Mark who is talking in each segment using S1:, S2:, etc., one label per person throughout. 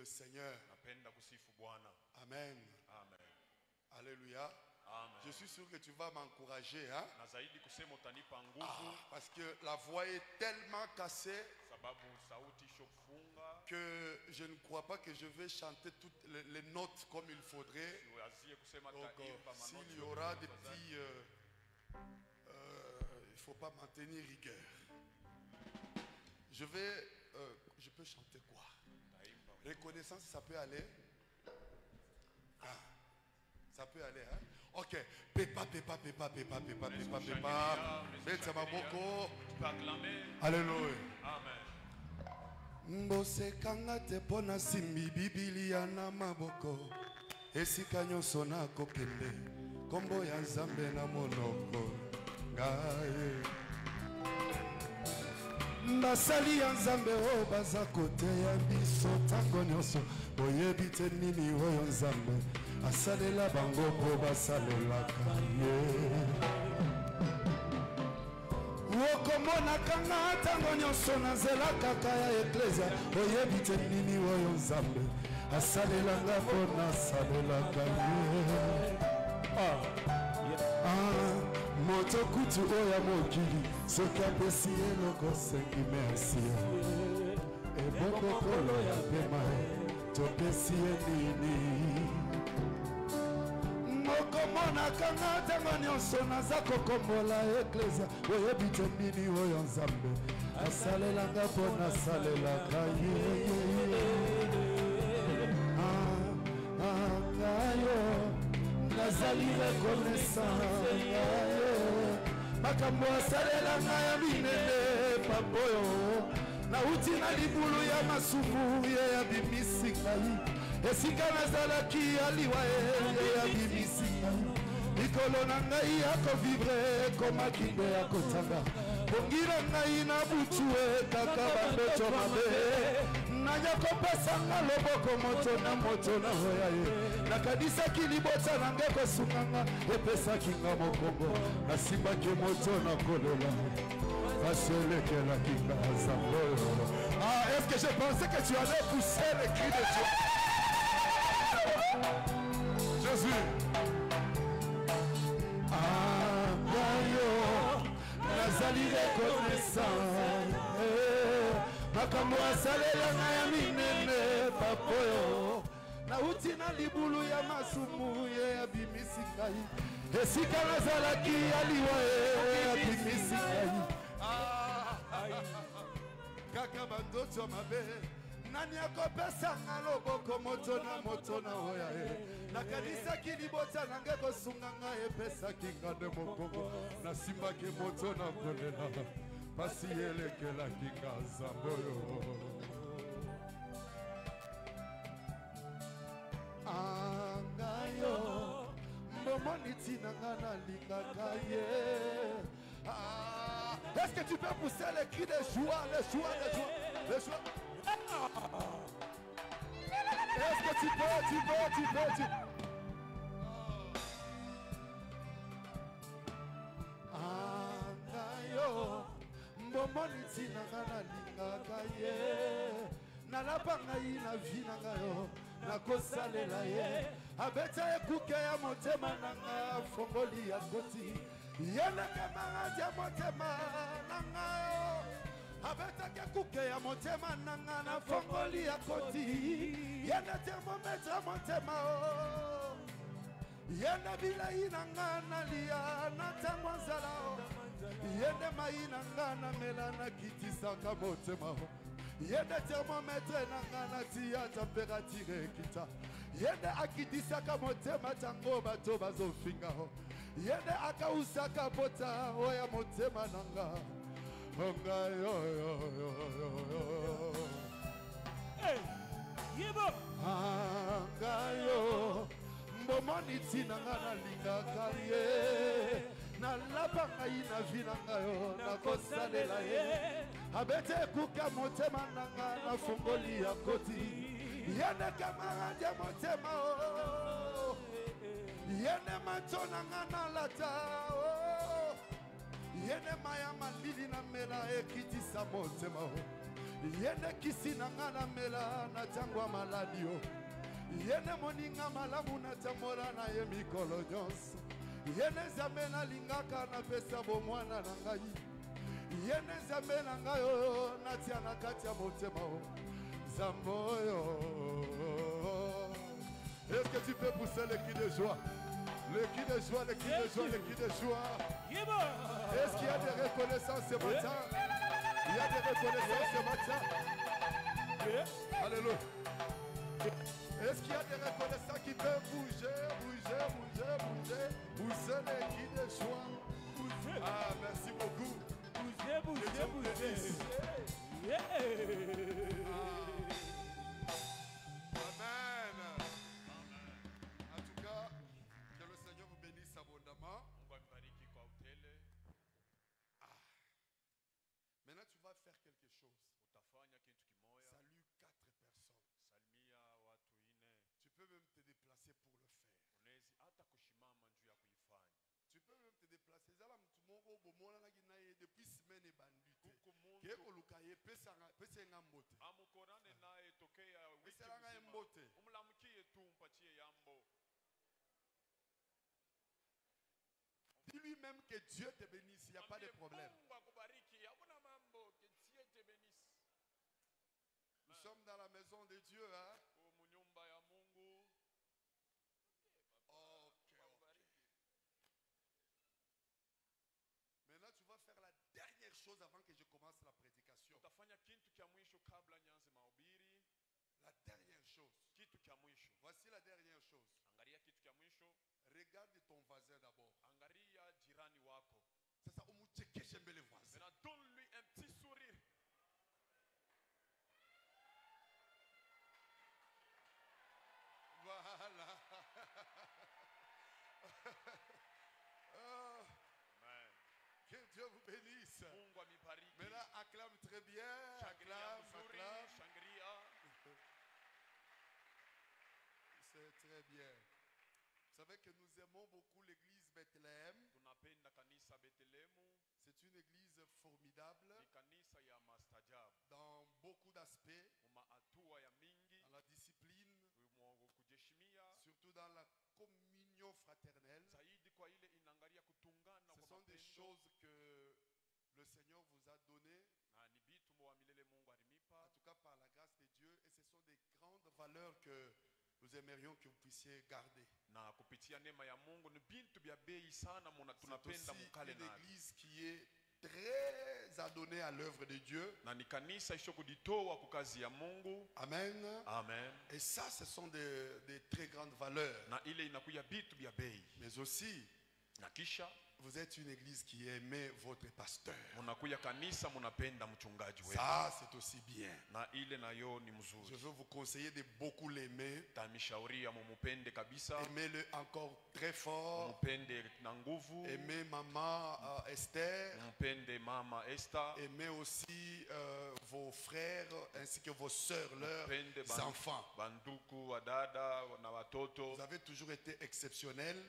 S1: le Seigneur. Amen. Alléluia. Je suis sûr que tu vas m'encourager, hein? Parce que la voix est tellement cassée que je ne crois pas que je vais chanter toutes les notes comme il faudrait. Donc, s'il y aura des petits... il ne faut pas maintenir rigueur. Je peux chanter quoi? Reconnaissance, ça peut aller? Ça peut aller, hein? Ok. Pepa, pepa, pepa, pepa, pepa, pepa, pepa. Boko. Alléluia.
S2: Amen.
S1: Mbosekanga te pona simbi Biblia na maboko. Esika nyonso na kokende. Kombo ya Nzambe na monoko. Ngaye. Basali ya Nzambe o baza kote ya biso tango nyonso. Boyebi te nini oyo Nzambe. Asalela bango po basalela kaye. Wokomona kanga tango nyonso na zela kaka ya eklesia. Oyebi te nini oyo Nzambe. Asalela nga po nasalela kaye. Moto kutu oya mokili. Soki apesi eloko sengi merci. Eboko kolo ya pema. Topesi nini. Mokomona kanga tango nyonso naza kokombola eklesia. Oyebi te nini oyo Nzambe asalela nga po nasalelaka ye. Ngayo nazali reconnaissant ngayo makambo asalela nga ya minene papoyo nauti na libulu ya masumu ye ya bimisi ngai. Esika nazalaki aliwa ye ya bimisi ngai. Likolo na ngai ya kovivre komaki nde ya kotanga. Bongi na ngai na butu kaka bandoto mabe. Nanya kopesa nga loboko moto na hoya ye. Nakadisaki libota na nge kosunganga epesaki nga mokongo. Nasimbaki moto na kolela. Baselekela kinga zamboyo. Est-ce que j'ai pensé que tu allais pousser les cris de Dieu? Jésus. Ngayo nazali reconnaissant. Makambo asalela nga ya minene papoyo. Nauti na libulu ya masumu ye ya bimisi ngai. Esika nazalaki aliwa ye ya bimisi ngai. Kaka bandoto mabe. Nani akopesa nga loboko moto na hoya ye. Nakanisaki libota nange kosunga nga epesaki nga nde mokongo. Nasimbaki moto na kolela. Pasi elekela kinga Nzambe. Ngayo mbomoni tina nga nalingaka ye. Est-ce que tu peux pousser les cris de joie, les joie? Est-ce que tu peux? Ngayo mbomoni tina nga nalingaka ye. Nalapa ngai na vi na ngayo nakosalela ye. Abeta ekuke ya motema na nga fongoli ya koti. Yene kamarade ya motema na ngayo. Abeta ekuke ya motema na nga na fongoli ya koti. Yene thermometre motema o. Yene bilai na nga nalia na tango nzala o. Yene mai na nga na mela na kitisaka motema o. Yende thermometre na nga na tia temperature kita. Yende akitisaka motema tango bato bazofinga ho. Yende akausaka bota oya motema na nga. Ngayo hey yibo ngayo mbomoni tina nga na lingaka ye. Nalapa ngai na vi na ngayo nakosalela ye. Abete ekuka motema na nga na fongoli ya koti. Yene kamarade ya motema o. Yene mato na nga na lata o. Yene maya malili na mela ekitisa motema o. Yene kisi na nga na mela na tangwa maladio. Yene moninga malamu na tamora na ye mikolo nyonso. Yene zambe na lingaka na pesa bomwana na ngai. Yene zambe na ngai oyo na tia na kati ya motema o. Zamboyo. Est-ce que tu peux pousser le cri de joie? Le cri de joie, le cri de joie, le cri de joie. Est-ce qu'il y a des reconnaissances ce matin? Il y a des reconnaissances ce matin. Alléluia. Est-ce qu'il y a des reconnaissants qui peuvent bouger, bouger, bouger, bouger? Pousser les cris de joie. Ah, merci beaucoup.
S2: Bouger, bouger, bouger.
S1: Amen. En tout cas, que le Seigneur vous bénisse abondamment. Maintenant, tu vas faire quelque chose. Salue 4 personnes. Tu peux même te déplacer pour le faire. Tu peux même te déplacer. Depuis semaine et bandite. Dis-lui même que Dieu te bénisse, il n'y a pas de problème. Nous sommes dans la maison de Dieu, hein? Ok. Maintenant, tu vas faire la dernière chose avant que je commence la prédication. La dernière chose. Voici la dernière chose. Regarde ton voisin d'abord. C'est ça, j'aime les voisins.
S2: Donne-lui un petit sourire.
S1: Voilà. Oh.
S2: Amen.
S1: Que Dieu vous bénisse. Maintenant, acclame très bien. Acclame. C'est très bien. Vous savez que nous aimons beaucoup l'église Bethléem. C'est une église formidable dans beaucoup d'aspects. Dans la discipline, surtout dans la communion fraternelle. Ce sont des choses que le Seigneur vous a données. En tout cas par la grâce de Dieu. Et ce sont des grandes valeurs que nous aimerions que vous puissiez garder. C'est aussi une église qui est très adonnée à l'œuvre de Dieu. Amen.
S2: Amen.
S1: Et ça, ce sont des très grandes valeurs. Mais aussi, vous êtes une église qui aimait votre pasteur. Ça, c'est aussi bien. Je veux vous conseiller de beaucoup l'aimer. Aimez-le encore très fort. Aimez maman Esther. Aimez aussi vos frères ainsi que vos sœurs, leurs enfants. Vous avez toujours été exceptionnels.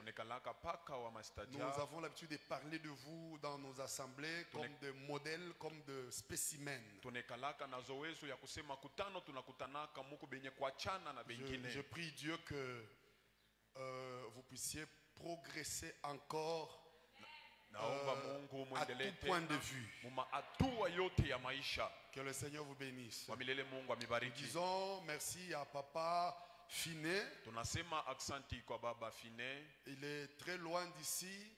S1: Nous avons l'habitude de parler de vous dans nos assemblées comme de modèles, comme de spécimens. Je prie Dieu que vous puissiez progresser encore à tout point de vue. Que le Seigneur vous bénisse. Nous disons merci à Papa Finé. Il est très loin d'ici.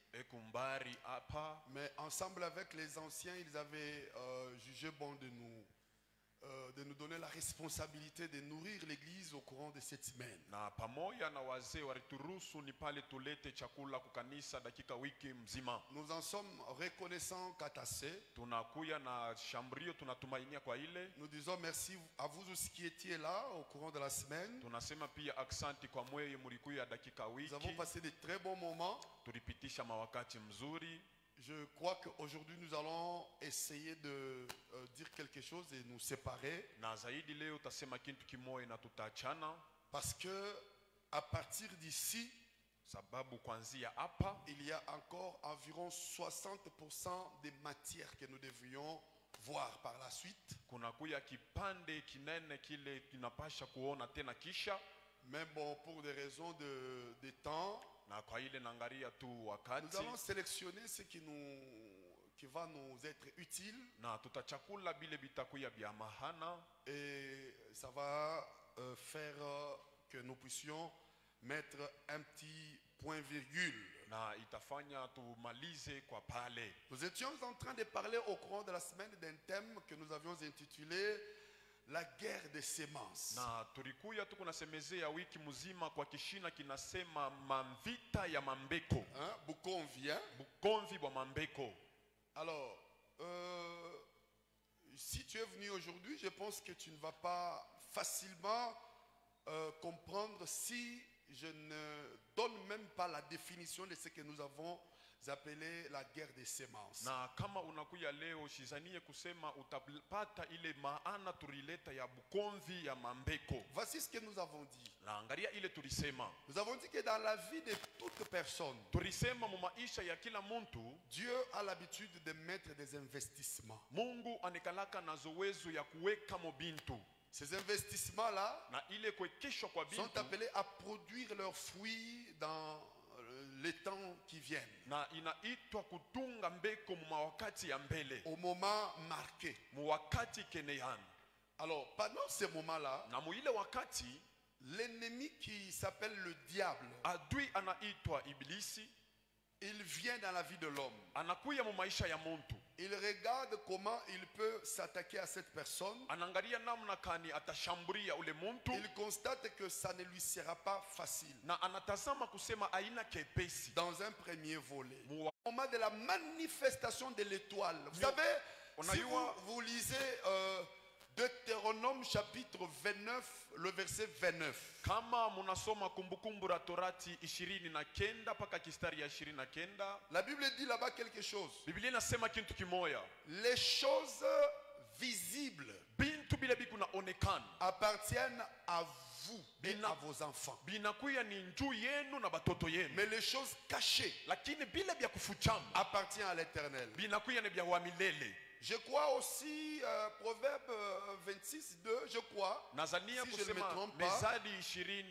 S1: Mais ensemble avec les anciens, ils avaient jugé bon de nous donner la responsabilité de nourrir l'église au courant de cette semaine. Nous en sommes reconnaissants qu'Atassé. Nous disons merci à vous aussi qui étiez là au courant de la semaine. Nous avons passé de très bons moments. Je crois qu'aujourd'hui nous allons essayer de dire quelque chose et nous séparer. Parce que à partir d'ici, il y a encore environ 60% des matières que nous devrions
S3: voir par la suite.
S2: kunakuya kipande kinene kile tunapasha kuona tena kisha.
S3: Mais bon, pour des raisons de temps,
S2: Na kwa ile nangaria tu
S3: nous
S2: wakati
S3: allons sélectionner ce qui va nous être utile.
S2: na tutachakula bile bitakuya bya mahana,
S3: Et ça va faire que nous puissions mettre un petit point virgule.
S2: na itafanya tumalize kwa pale.
S3: Nous étions en train de parler au cours de la semaine d'un thème que nous avions intitulé la guerre des semences.
S2: Na tulikuya tuko nasemezea wiki mzima kwa kishina kinasema mavita ya mambeko.
S3: Hein? Bukonvi, hein?
S2: Bukonvi bwa mambeko.
S3: Alors, si tu es venu aujourd'hui, je pense que tu ne vas pas facilement comprendre si je ne donne même pas la définition de ce que nous avons appelé la guerre des semences.
S2: Na kama unakuya leo shizanie kusema utapata ile maana turileta ya bukonvi ya mambeko.
S3: Voici ce que nous avons dit.
S2: Na angalia ile tulisema.
S3: Nous avons dit que dans la vie de toute personne,
S2: Tulisema mu maisha ya kila muntu,
S3: Dieu a l'habitude de mettre des investissements.
S2: Mungu anekalaka na zowezo ya kuweka mo bintu.
S3: Ces investissements-là
S2: Na ile kuwekeshwa kwa
S3: sont
S2: bintu
S3: appelés à produire leurs fruits dans les temps qui viennent,
S2: na inaitwa kutunga mbeko mu mawakati ya mbele,
S3: au moment marqué.
S2: mu wakati keneyan.
S3: Alors, pendant ce moment-là,
S2: Na mu ile wakati
S3: l'ennemi qui s'appelle le diable,
S2: adui anaitwa Ibilisi
S3: il vient dans la vie de l'homme.
S2: anakuya mu maisha ya muntu.
S3: Il regarde comment il peut s'attaquer à cette personne.
S2: Anangalia namna kani atashambulia ule muntu.
S3: Il constate que ça ne lui sera pas facile.
S2: Na anatazama kusema aina kepesi.
S3: Dans un premier volet,
S2: Mu
S3: au moment de la manifestation de l'étoile, vous savez, si vous lisez Deutéronome chapitre 29, le verset 29.
S2: Kama munasoma kumbukumbu la Torati 29 paka kistari ya 29,
S3: La Bible dit là-bas quelque chose.
S2: Biblia inasema kintu kimoya.
S3: Les choses visibles
S2: Bintu bila biku na onekana
S3: appartiennent à vous et à vos enfants.
S2: binakuya ni njuu yenu na batoto yenu.
S3: Mais les choses cachées
S2: Lakini bila bya kufuchama
S3: appartiennent à l'Éternel.
S2: binakuya ni bya wa milele.
S3: Je crois aussi, Proverbe 26, 2, je crois,
S2: Nazania
S3: si je ne me
S2: kusema
S3: trompe pas,
S2: Mezali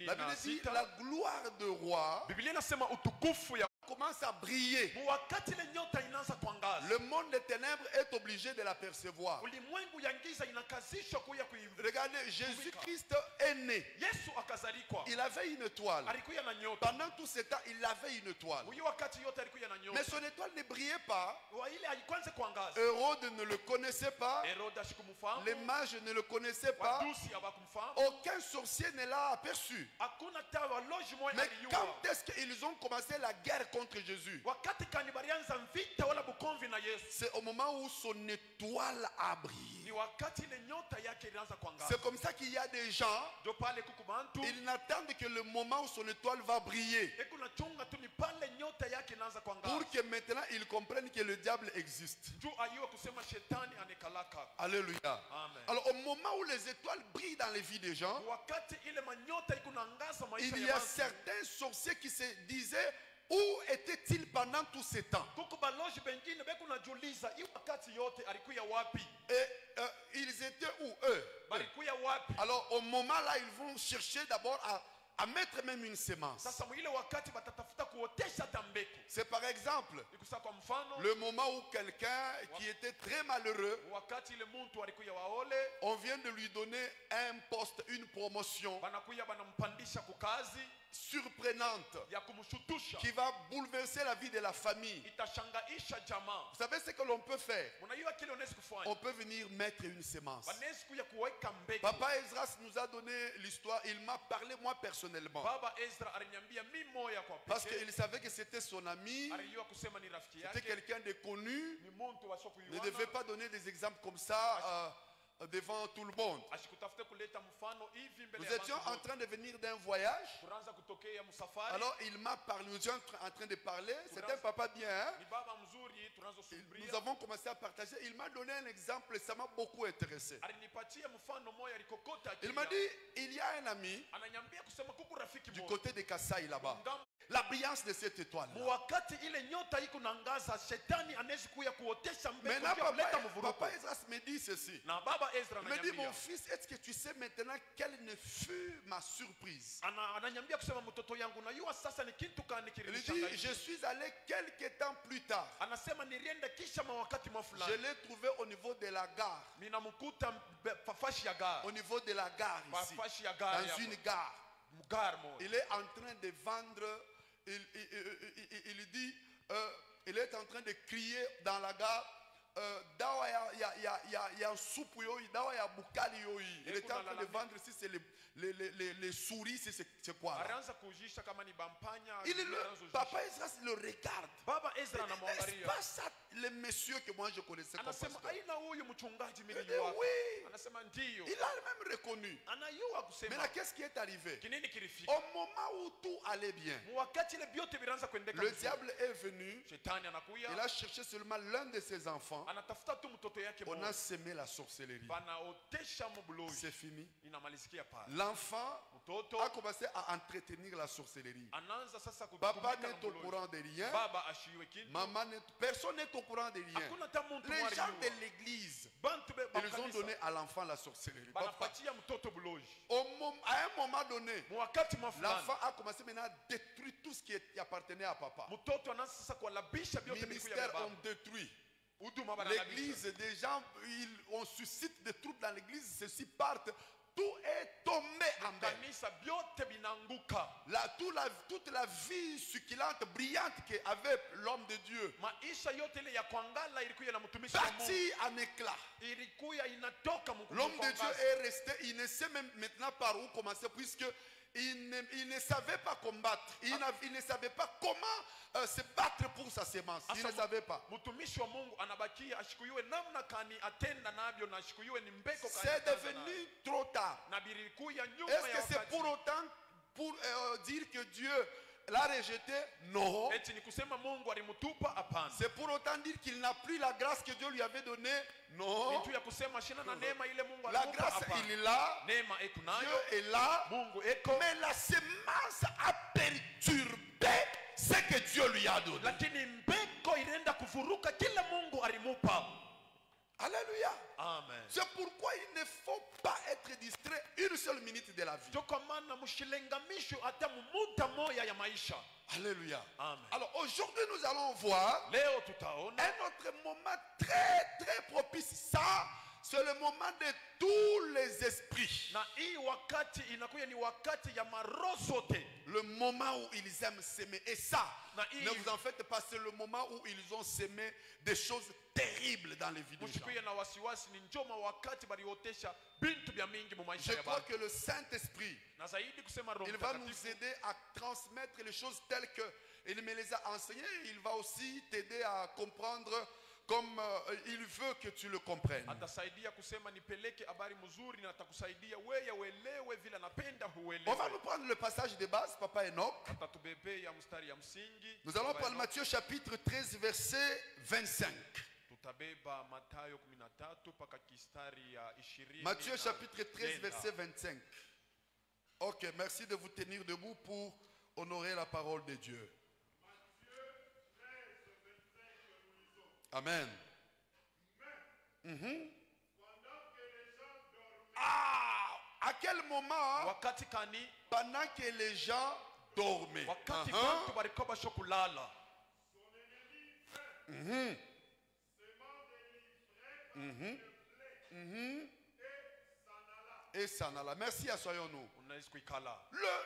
S3: la Bible dit
S2: 26,
S3: la gloire de roi
S2: Biblia inasema utukufu ya
S3: commence à briller.
S2: mu wakati ile nyota inaanza kuangaza.
S3: Le monde des ténèbres est obligé de l'apercevoir.
S2: Ulimwengu ya giza inakazishwa kuya kuivu.
S3: Regardez, Jésus-Christ est né.
S2: Yesu akazalikwa.
S3: Il avait une étoile.
S2: Alikuya na nyota.
S3: Pendant tout ce temps, il avait une étoile.
S2: Huyo wakati yote alikuya na nyota.
S3: Mais son étoile ne brillait pas.
S2: Wa ile haikwanze kuangaza.
S3: Hérode ne le connaissait pas.
S2: Herode ashikumfahamu.
S3: Les mages ne le connaissaient pas.
S2: Wadusi hawakumfahamu.
S3: Aucun sorcier ne l'a aperçu.
S2: Hakuna tawa loji moja
S3: Mais
S2: aliyua.
S3: quand est-ce qu'ils ont commencé la guerre contre Jésus?
S2: Wakati kani balianza vita wala bukomvi na Yesu.
S3: C'est au moment où son étoile a brillé.
S2: Ni wakati ile nyota yake ilianza kuangaza.
S3: C'est comme ça qu'il y a des gens,
S2: Ndio pale kuku bantu.
S3: ils n'attendent que le moment où son étoile va briller
S2: Eko na chunga tu ni pale nyota yake inaanza kuangaza.
S3: pour que maintenant ils comprennent que le diable existe.
S2: Juu ayua kusema shetani anekalaka.
S3: Alléluia.
S2: Amen.
S3: Alors au moment où les étoiles brillent dans les vies des gens,
S2: Wakati ile manyota iko naangaza maisha
S3: il y
S2: ya
S3: a
S2: watu.
S3: certains sorciers qui se disaient où était-il pendant tout ce temps?
S2: Kuku baloji bengine beku najiuliza hii wakati yote alikuya wapi?
S3: Et ils étaient où eux?
S2: Balikuya wapi?
S3: Alors au moment là, ils vont chercher d'abord à mettre même une semence.
S2: Sasa mwile wakati batatafuta kuotesha tambeko.
S3: C'est par exemple
S2: Ikusa kwa mfano
S3: le moment où quelqu'un qui était très malheureux,
S2: wakati ile muntu alikuya waole
S3: on vient de lui donner un poste, une promotion
S2: banakuya banampandisha kukazi
S3: surprenante
S2: ya kumshutusha
S3: qui va bouleverser la vie de la famille.
S2: itashangaisha jamaa.
S3: Vous savez ce que l'on peut faire?
S2: Unajua kile unaweza kufanya?
S3: On peut venir mettre une semence.
S2: Banaweza kuya kuweka mbegu.
S3: Papa Esdras nous a donné l'histoire. Il m'a parlé moi personnellement.
S2: Baba Ezra aliniambia mimi moya kwa
S3: Parce
S2: pekee.
S3: qu'il savait que c'était son ami.
S2: Alijua kusema ni rafiki
S3: C'était
S2: yake.
S3: quelqu'un de connu.
S2: Ni muntu wa soko
S3: Ne devait pas donner des exemples comme ça devant tout le monde.
S2: Ashikutafute kuleta mfano hivi mbele
S3: Nous
S2: ya
S3: étions
S2: watu
S3: en
S2: wote.
S3: train de venir d'un voyage.
S2: Tunaanza kutokea msafari.
S3: Alors il m'a parlé. Nous étions en train de parler. C'est un papa bien. Hein?
S2: Ni baba mzuri tunaanza subria.
S3: Nous avons commencé à partager. Il m'a donné un exemple. Ça m'a beaucoup intéressé.
S2: Alinipatia mfano moja alikokota.
S3: Il m'a dit, il y a un ami
S2: ananiambia kusema kuku rafiki
S3: du
S2: moja.
S3: côté de Kasaï là-bas.
S2: Ngambo
S3: la brillance de cette étoile.
S2: Wakati ile nyota iko nangaza, shetani anaweza kuya kuotesha mbegu
S3: Maintenant,
S2: ya kuleta
S3: papa
S2: mvuruko.
S3: Esdras me dit ceci.
S2: Na baba Ezra
S3: Il me dit, mon
S2: ananiambia,
S3: fils, est-ce que tu sais maintenant quelle ne fut ma surprise?
S2: ananiambia kusema mtoto yangu najua sasa ni kitu gani
S3: Il dit,
S2: kilinishangaza.
S3: je suis allé quelques temps plus tard.
S2: Anasema nilienda kisha mawakati
S3: Je
S2: mafulani.
S3: l'ai trouvé au niveau de la gare.
S2: Ninamkuta fafashi ya gare.
S3: Au niveau de la gare ici.
S2: Fafashi ya gare.
S3: Dans une gare.
S2: Gare moja.
S3: Il est en train de vendre. Il dit, il est en train de crier dans la gare. Dawa ya un soupe yoyi, dawa ya bukali yoyi. Il est en train de vendre si c'est les souris, si c'est quoi là.
S2: Alianza kujisha kama ni bampanya.
S3: Papa Esdras le regarde.
S2: Baba Ezra
S3: N'est-ce
S2: anamwangalia.
S3: pas ça le monsieur que moi je connaissais comme
S2: Anasema
S3: pasteur?
S2: aina huyu mchungaji mimi
S3: Eh,
S2: ni wako.
S3: oui.
S2: Anasema ndio.
S3: Il a même reconnu.
S2: Anayua kusema.
S3: Maintenant, qu'est-ce qui est arrivé?
S2: Kinini kilifika?
S3: Au moment où tout allait bien,
S2: Wakati ile biote vinaanza kuendeka.
S3: le diable est venu.
S2: Shetani anakuya.
S3: Il a cherché seulement l'un de ses enfants.
S2: Anatafuta tu mtoto yake
S3: On a
S2: mmoja.
S3: semé la sorcellerie.
S2: Banaotesha mbuloji.
S3: C'est fini.
S2: Inamalizikia pale.
S3: L'enfant
S2: Mtoto
S3: a commencé à entretenir la sorcellerie.
S2: anaanza sasa
S3: Papa
S2: kutumika na
S3: n'est au
S2: mbuloji.
S3: courant de rien.
S2: Baba ashiwe kitu.
S3: Maman personne n'est au courant de rien.
S2: Hakuna hata mtu
S3: Les
S2: mwari
S3: gens
S2: yua.
S3: de l'église,
S2: Bantu be
S3: ils ont donné à l'enfant la sorcellerie. Papa,
S2: banapatia mtoto buloji.
S3: à un moment donné,
S2: Mwakati mafulani.
S3: l'enfant a commencé maintenant à détruire tout ce qui appartenait à papa.
S2: Mtoto anaanza sasa kualabisha
S3: Les
S2: biote vilikuwa
S3: ministères
S2: vya
S3: ont
S2: baba.
S3: détruit.
S2: Huduma banalabisha.
S3: L'église, des gens, on suscite des troubles dans l'église, ceux-ci partent. Tout est tombé en berne.
S2: Kanisa biote binanguka.
S3: Toute la vie succulente, brillante qu'avait l'homme de Dieu,
S2: Maisha yote ile ya kuangala ilikuwa na mtumishi wa Mungu.
S3: partie en éclat.
S2: Ilikuwa inatoka
S3: L'homme de Dieu est resté, il ne sait même maintenant par où commencer, puisque il ne savait pas combattre. Il ne savait pas comment se battre pour sa sémence. Il ne savait pas.
S2: Mtumishi wa Mungu anabakia ashikuyue namna kani atenda navyo na ashikuyue ni mbeko kani.
S3: C'est devenu trop tard.
S2: Na bilikuya nyuma
S3: Est-ce
S2: ya
S3: que c'est
S2: wakati.
S3: pour autant pour dire que Dieu l'a rejeté? Non.
S2: Eti ni kusema Mungu alimutupa? Hapana.
S3: C'est pour autant dire qu'il n'a plus la grâce que Dieu lui avait donnée? Non.
S2: Vitu ya kusema shina na neema ile Mungu
S3: La
S2: alimupa?
S3: grâce,
S2: Hapana.
S3: il est là.
S2: Neema eko nayo.
S3: Dieu est là.
S2: Mungu eko.
S3: Mais la semence a perturbé ce que Dieu lui a donné.
S2: Lakini mbeko inaenda kufuruka kila Mungu alimupa.
S3: Alléluia.
S2: Amen.
S3: C'est pourquoi il ne faut pas être distrait une seule minute de la vie.
S2: Kwa maana mshilenganisho hata muda moya ya maisha.
S3: Alléluia.
S2: Amen.
S3: Alors aujourd'hui nous allons voir
S2: Leo tutaona
S3: un autre moment très propice. Ça, c'est le moment de tous les esprits.
S2: na hii wakati inakuya ni wakati ya maroho zote.
S3: Le moment où ils aiment s'aimer. Et ça,
S2: Na
S3: ne vous en faites pas, c'est le moment où ils ont semé des choses terribles dans les vies des gens.
S2: Msikuye na wasiwasi, ni njoma wakati baliotesha bintu bya mingi mu maisha
S3: Je
S2: ya
S3: crois
S2: bantu.
S3: que le Saint-Esprit,
S2: Na zaidi kusema Roho
S3: il va nous
S2: Mtakatifu
S3: aider à transmettre les choses telles que il me les a enseignées. Il va aussi t'aider à comprendre comme il veut que tu le comprennes.
S2: atasaidia kusema nipeleke habari mzuri na atakusaidia wewe uelewe vile anapenda
S3: On
S2: huelewe.
S3: va nous prendre le passage de base, Papa Enoch.
S2: Atatubebea ya mstari ya msingi.
S3: Nous allons prendre Matthieu chapitre 13, verset 25.
S2: Tutabeba Mathayo 13 mpaka kistari ya 20.
S3: Matthieu chapitre 13, verset 25. Ok, merci de vous tenir debout pour honorer la parole de Dieu. Amen. Ah, à quel moment,
S2: Wakati kani?
S3: pendant que les gens dormaient,
S2: Wakati bantu balikuwa basho kulala.
S3: et s'en alla. Merci, assoyons-nous.
S2: Unaweza kuikala.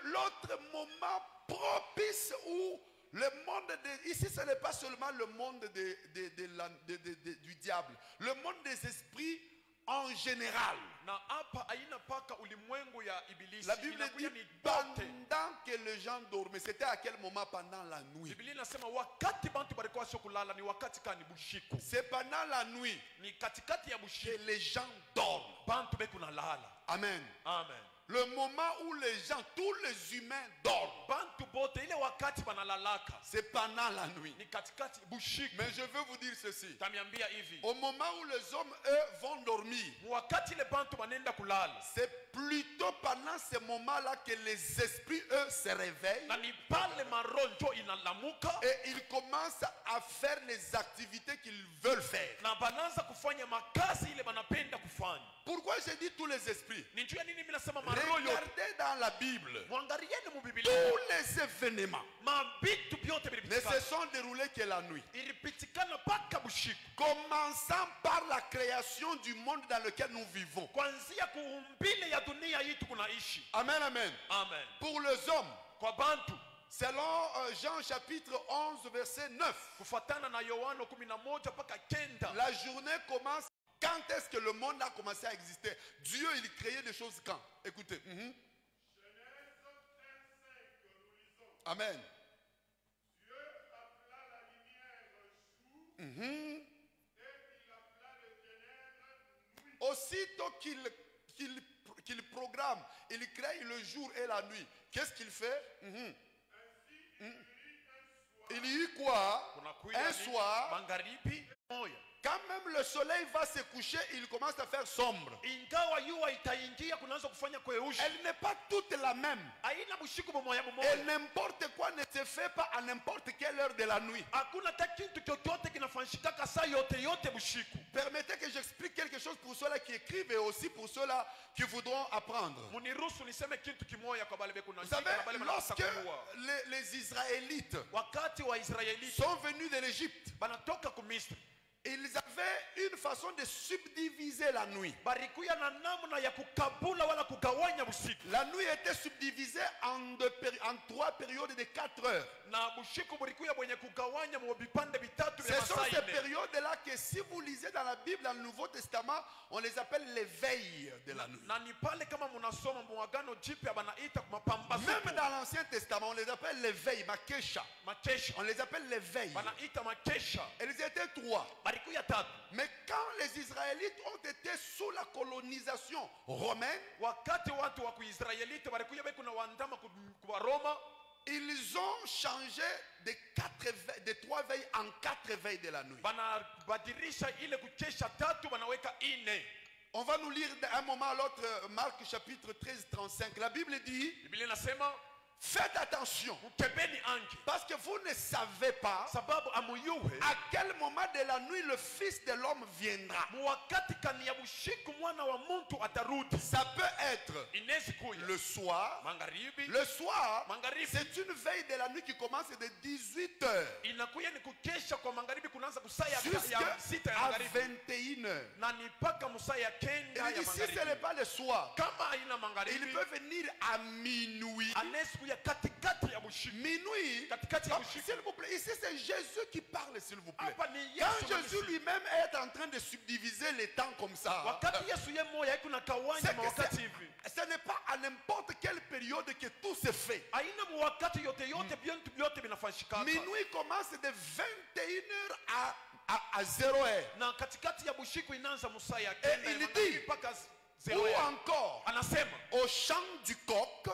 S3: L'autre moment propice où le monde ici ce n'est pas seulement le monde du diable, le monde des esprits en général.
S2: Na hapa haina paka ulimwengu ya ibilisi.
S3: La Bible
S2: Inakuja
S3: dit
S2: ni dote.
S3: pendant que les gens dormaient. C'était à quel moment? Pendant la nuit.
S2: Biblia inasema wakati bantu balikuwa sio kulala ni wakati kani bushiku.
S3: C'est pendant la nuit
S2: Ni katikati ya
S3: que
S2: bushiku.
S3: les gens dorment.
S2: Bantu beku na lala.
S3: Amen.
S2: Amen.
S3: Le moment où les gens, tous les humains dorment,
S2: Bantu bote ile wakati banalalaka.
S3: c'est pendant la nuit.
S2: Ni katikati bushiku.
S3: Mais je veux vous dire ceci.
S2: Tamiambia hivi.
S3: Au moment où les hommes, eux, vont dormir,
S2: Wakati ile bantu banenda kulala.
S3: c'est plutôt pendant ces moments-là que les esprits, eux, se réveillent.
S2: na ni pale maroho njo inalamuka
S3: Et ils commencent à faire les activités qu'ils veulent faire.
S2: na banaanza kufanya makazi ile banapenda kufanya.
S3: Pourquoi j'ai dit tous les esprits?
S2: Ni njoo ya nini mimi nasema maroho yote?
S3: Regardez dans la Bible.
S2: Mwangalieni mu Biblia.
S3: Tous les événements
S2: Mabitu vyote
S3: ne
S2: vilipitikana.
S3: se sont déroulés que la nuit.
S2: Ilipitikana mpaka bushiku.
S3: Commençant par la création du monde dans lequel nous vivons.
S2: Kuanzia kuumbile ya dunia hii tunaishi.
S3: Amen, amen.
S2: Amen.
S3: Pour les hommes,
S2: Kwa bantu
S3: selon Jean chapitre 11 verset 9,
S2: kufuatana na Yohana 11 mpaka 9.
S3: la journée commence. Quand est-ce que le monde a commencé à exister? Dieu, il créait des choses quand? Écoutez.
S4: Genèse 25, nous lisons.
S3: Amen.
S4: Dieu appela la lumière jour et il appela les ténèbres nuit.
S3: Aussitôt qu'il programme, il crée le jour et la nuit. Qu'est-ce qu'il fait? Il y eut quoi? Un soir.
S2: Magharibi moja.
S3: Quand même le soleil va se coucher, il commence à faire sombre.
S2: Ingawa jua itaingia kunaanza kufanya kweushi.
S3: Elle n'est pas toute la même.
S2: Haina bushiku bumoya
S3: Et
S2: bumoya.
S3: n'importe quoi ne se fait pas à n'importe quelle heure de la nuit.
S2: Hakuna hata kitu chochote kinafanyika saa yote yote bushiku.
S3: Permettez que j'explique quelque chose pour ceux-là qui écrivent et aussi pour ceux-là qui voudront apprendre.
S2: Muniruhusu niseme kitu kimoja kwa bale
S3: Vous
S2: bekunashika
S3: savez,
S2: na bale
S3: lorsque
S2: banasakua.
S3: les Israélites
S2: Wakati wa Israeli
S3: sont venus de l'Égypte,
S2: banatoka ku Misri.
S3: ils avaient une façon de subdiviser la nuit.
S2: Barikuya na namna ya kukabula wala kugawanya busiku.
S3: La nuit était subdivisée en 3 périodes de 4 heures.
S2: Na bushiku burikuya bwenye kugawanya mu vipande vitatu
S3: Ce
S2: vya
S3: sont
S2: masaa
S3: ces
S2: 4.
S3: périodes-là que si vous lisez dans la Bible, dans le Nouveau Testament, on les appelle les veilles de la nuit.
S2: Na ni pale kama munasoma muagano jipya banaita mapambazuko.
S3: Même dans l'Ancien Testament, on les appelle les veilles, Makesha.
S2: Makesha.
S3: On les appelle les veilles.
S2: Banaita makesha.
S3: Elles étaient 3.
S2: Barikuya tatu.
S3: Mais quand les Israélites ont été sous la colonisation romaine,
S2: Wakati watu wa Kuisraelite barikuya beku na wandama kwa Roma,
S3: ils ont changé de 3 veilles en 4 veilles de la nuit.
S2: banabadilisha ile kukesha tatu banaweka ine.
S3: On va nous lire d'un moment à l'autre Marc chapitre 13, 35. La Bible dit,
S2: Biblia inasema
S3: faites attention,
S2: mkebeni ange
S3: parce que vous ne savez pas
S2: sababu amuyuwe
S3: à quel moment de la nuit le Fils de l'homme viendra.
S2: muwakati kani ya bushiku mwana wa muntu atarudi.
S3: Ça peut être
S2: Inezi kuya
S3: le soir.
S2: magharibi.
S3: Le soir,
S2: Magharibi
S3: c'est une veille de la nuit qui commence de 18 heures
S2: inakuya ni kukesha kwa magharibi kunaanza kusaya
S3: jusqu'à
S2: ya sita ya magharibi
S3: 21 heures.
S2: na ni paka musaya kenda
S3: Il
S2: ya
S3: dit, si ce n'est
S2: magharibi.
S3: pas le soir,
S2: Kama haina
S3: il
S2: magharibi
S3: peut venir à minuit.
S2: anezi kuya katikati ya bushiku.
S3: Minuit.
S2: Katikati ya
S3: Ah,
S2: bushiku.
S3: s'il vous plaît, ici c'est Jésus qui parle, s'il vous plaît.
S2: Hapa ni
S3: Quand
S2: Yesu
S3: Jésus
S2: mwenyewe.
S3: lui-même est en train de subdiviser les temps comme ça,
S2: Wakati Yesu ye moya iko na kawanya
S3: c'est que
S2: mawakati hivi.
S3: ce n'est pas à n'importe quelle période que tout se fait.
S2: Haina wakati yote yote vitu vyote vinafanyika.
S3: Minuit commence de 21 heures à 0 heure.
S2: Na katikati ya bushiku inaanza musaya
S3: Et
S2: kenda
S3: il
S2: ya
S3: dit,
S2: magharibi mpaka
S3: Ou
S2: 0 heure.
S3: encore,
S2: Anasema
S3: au chant du coq,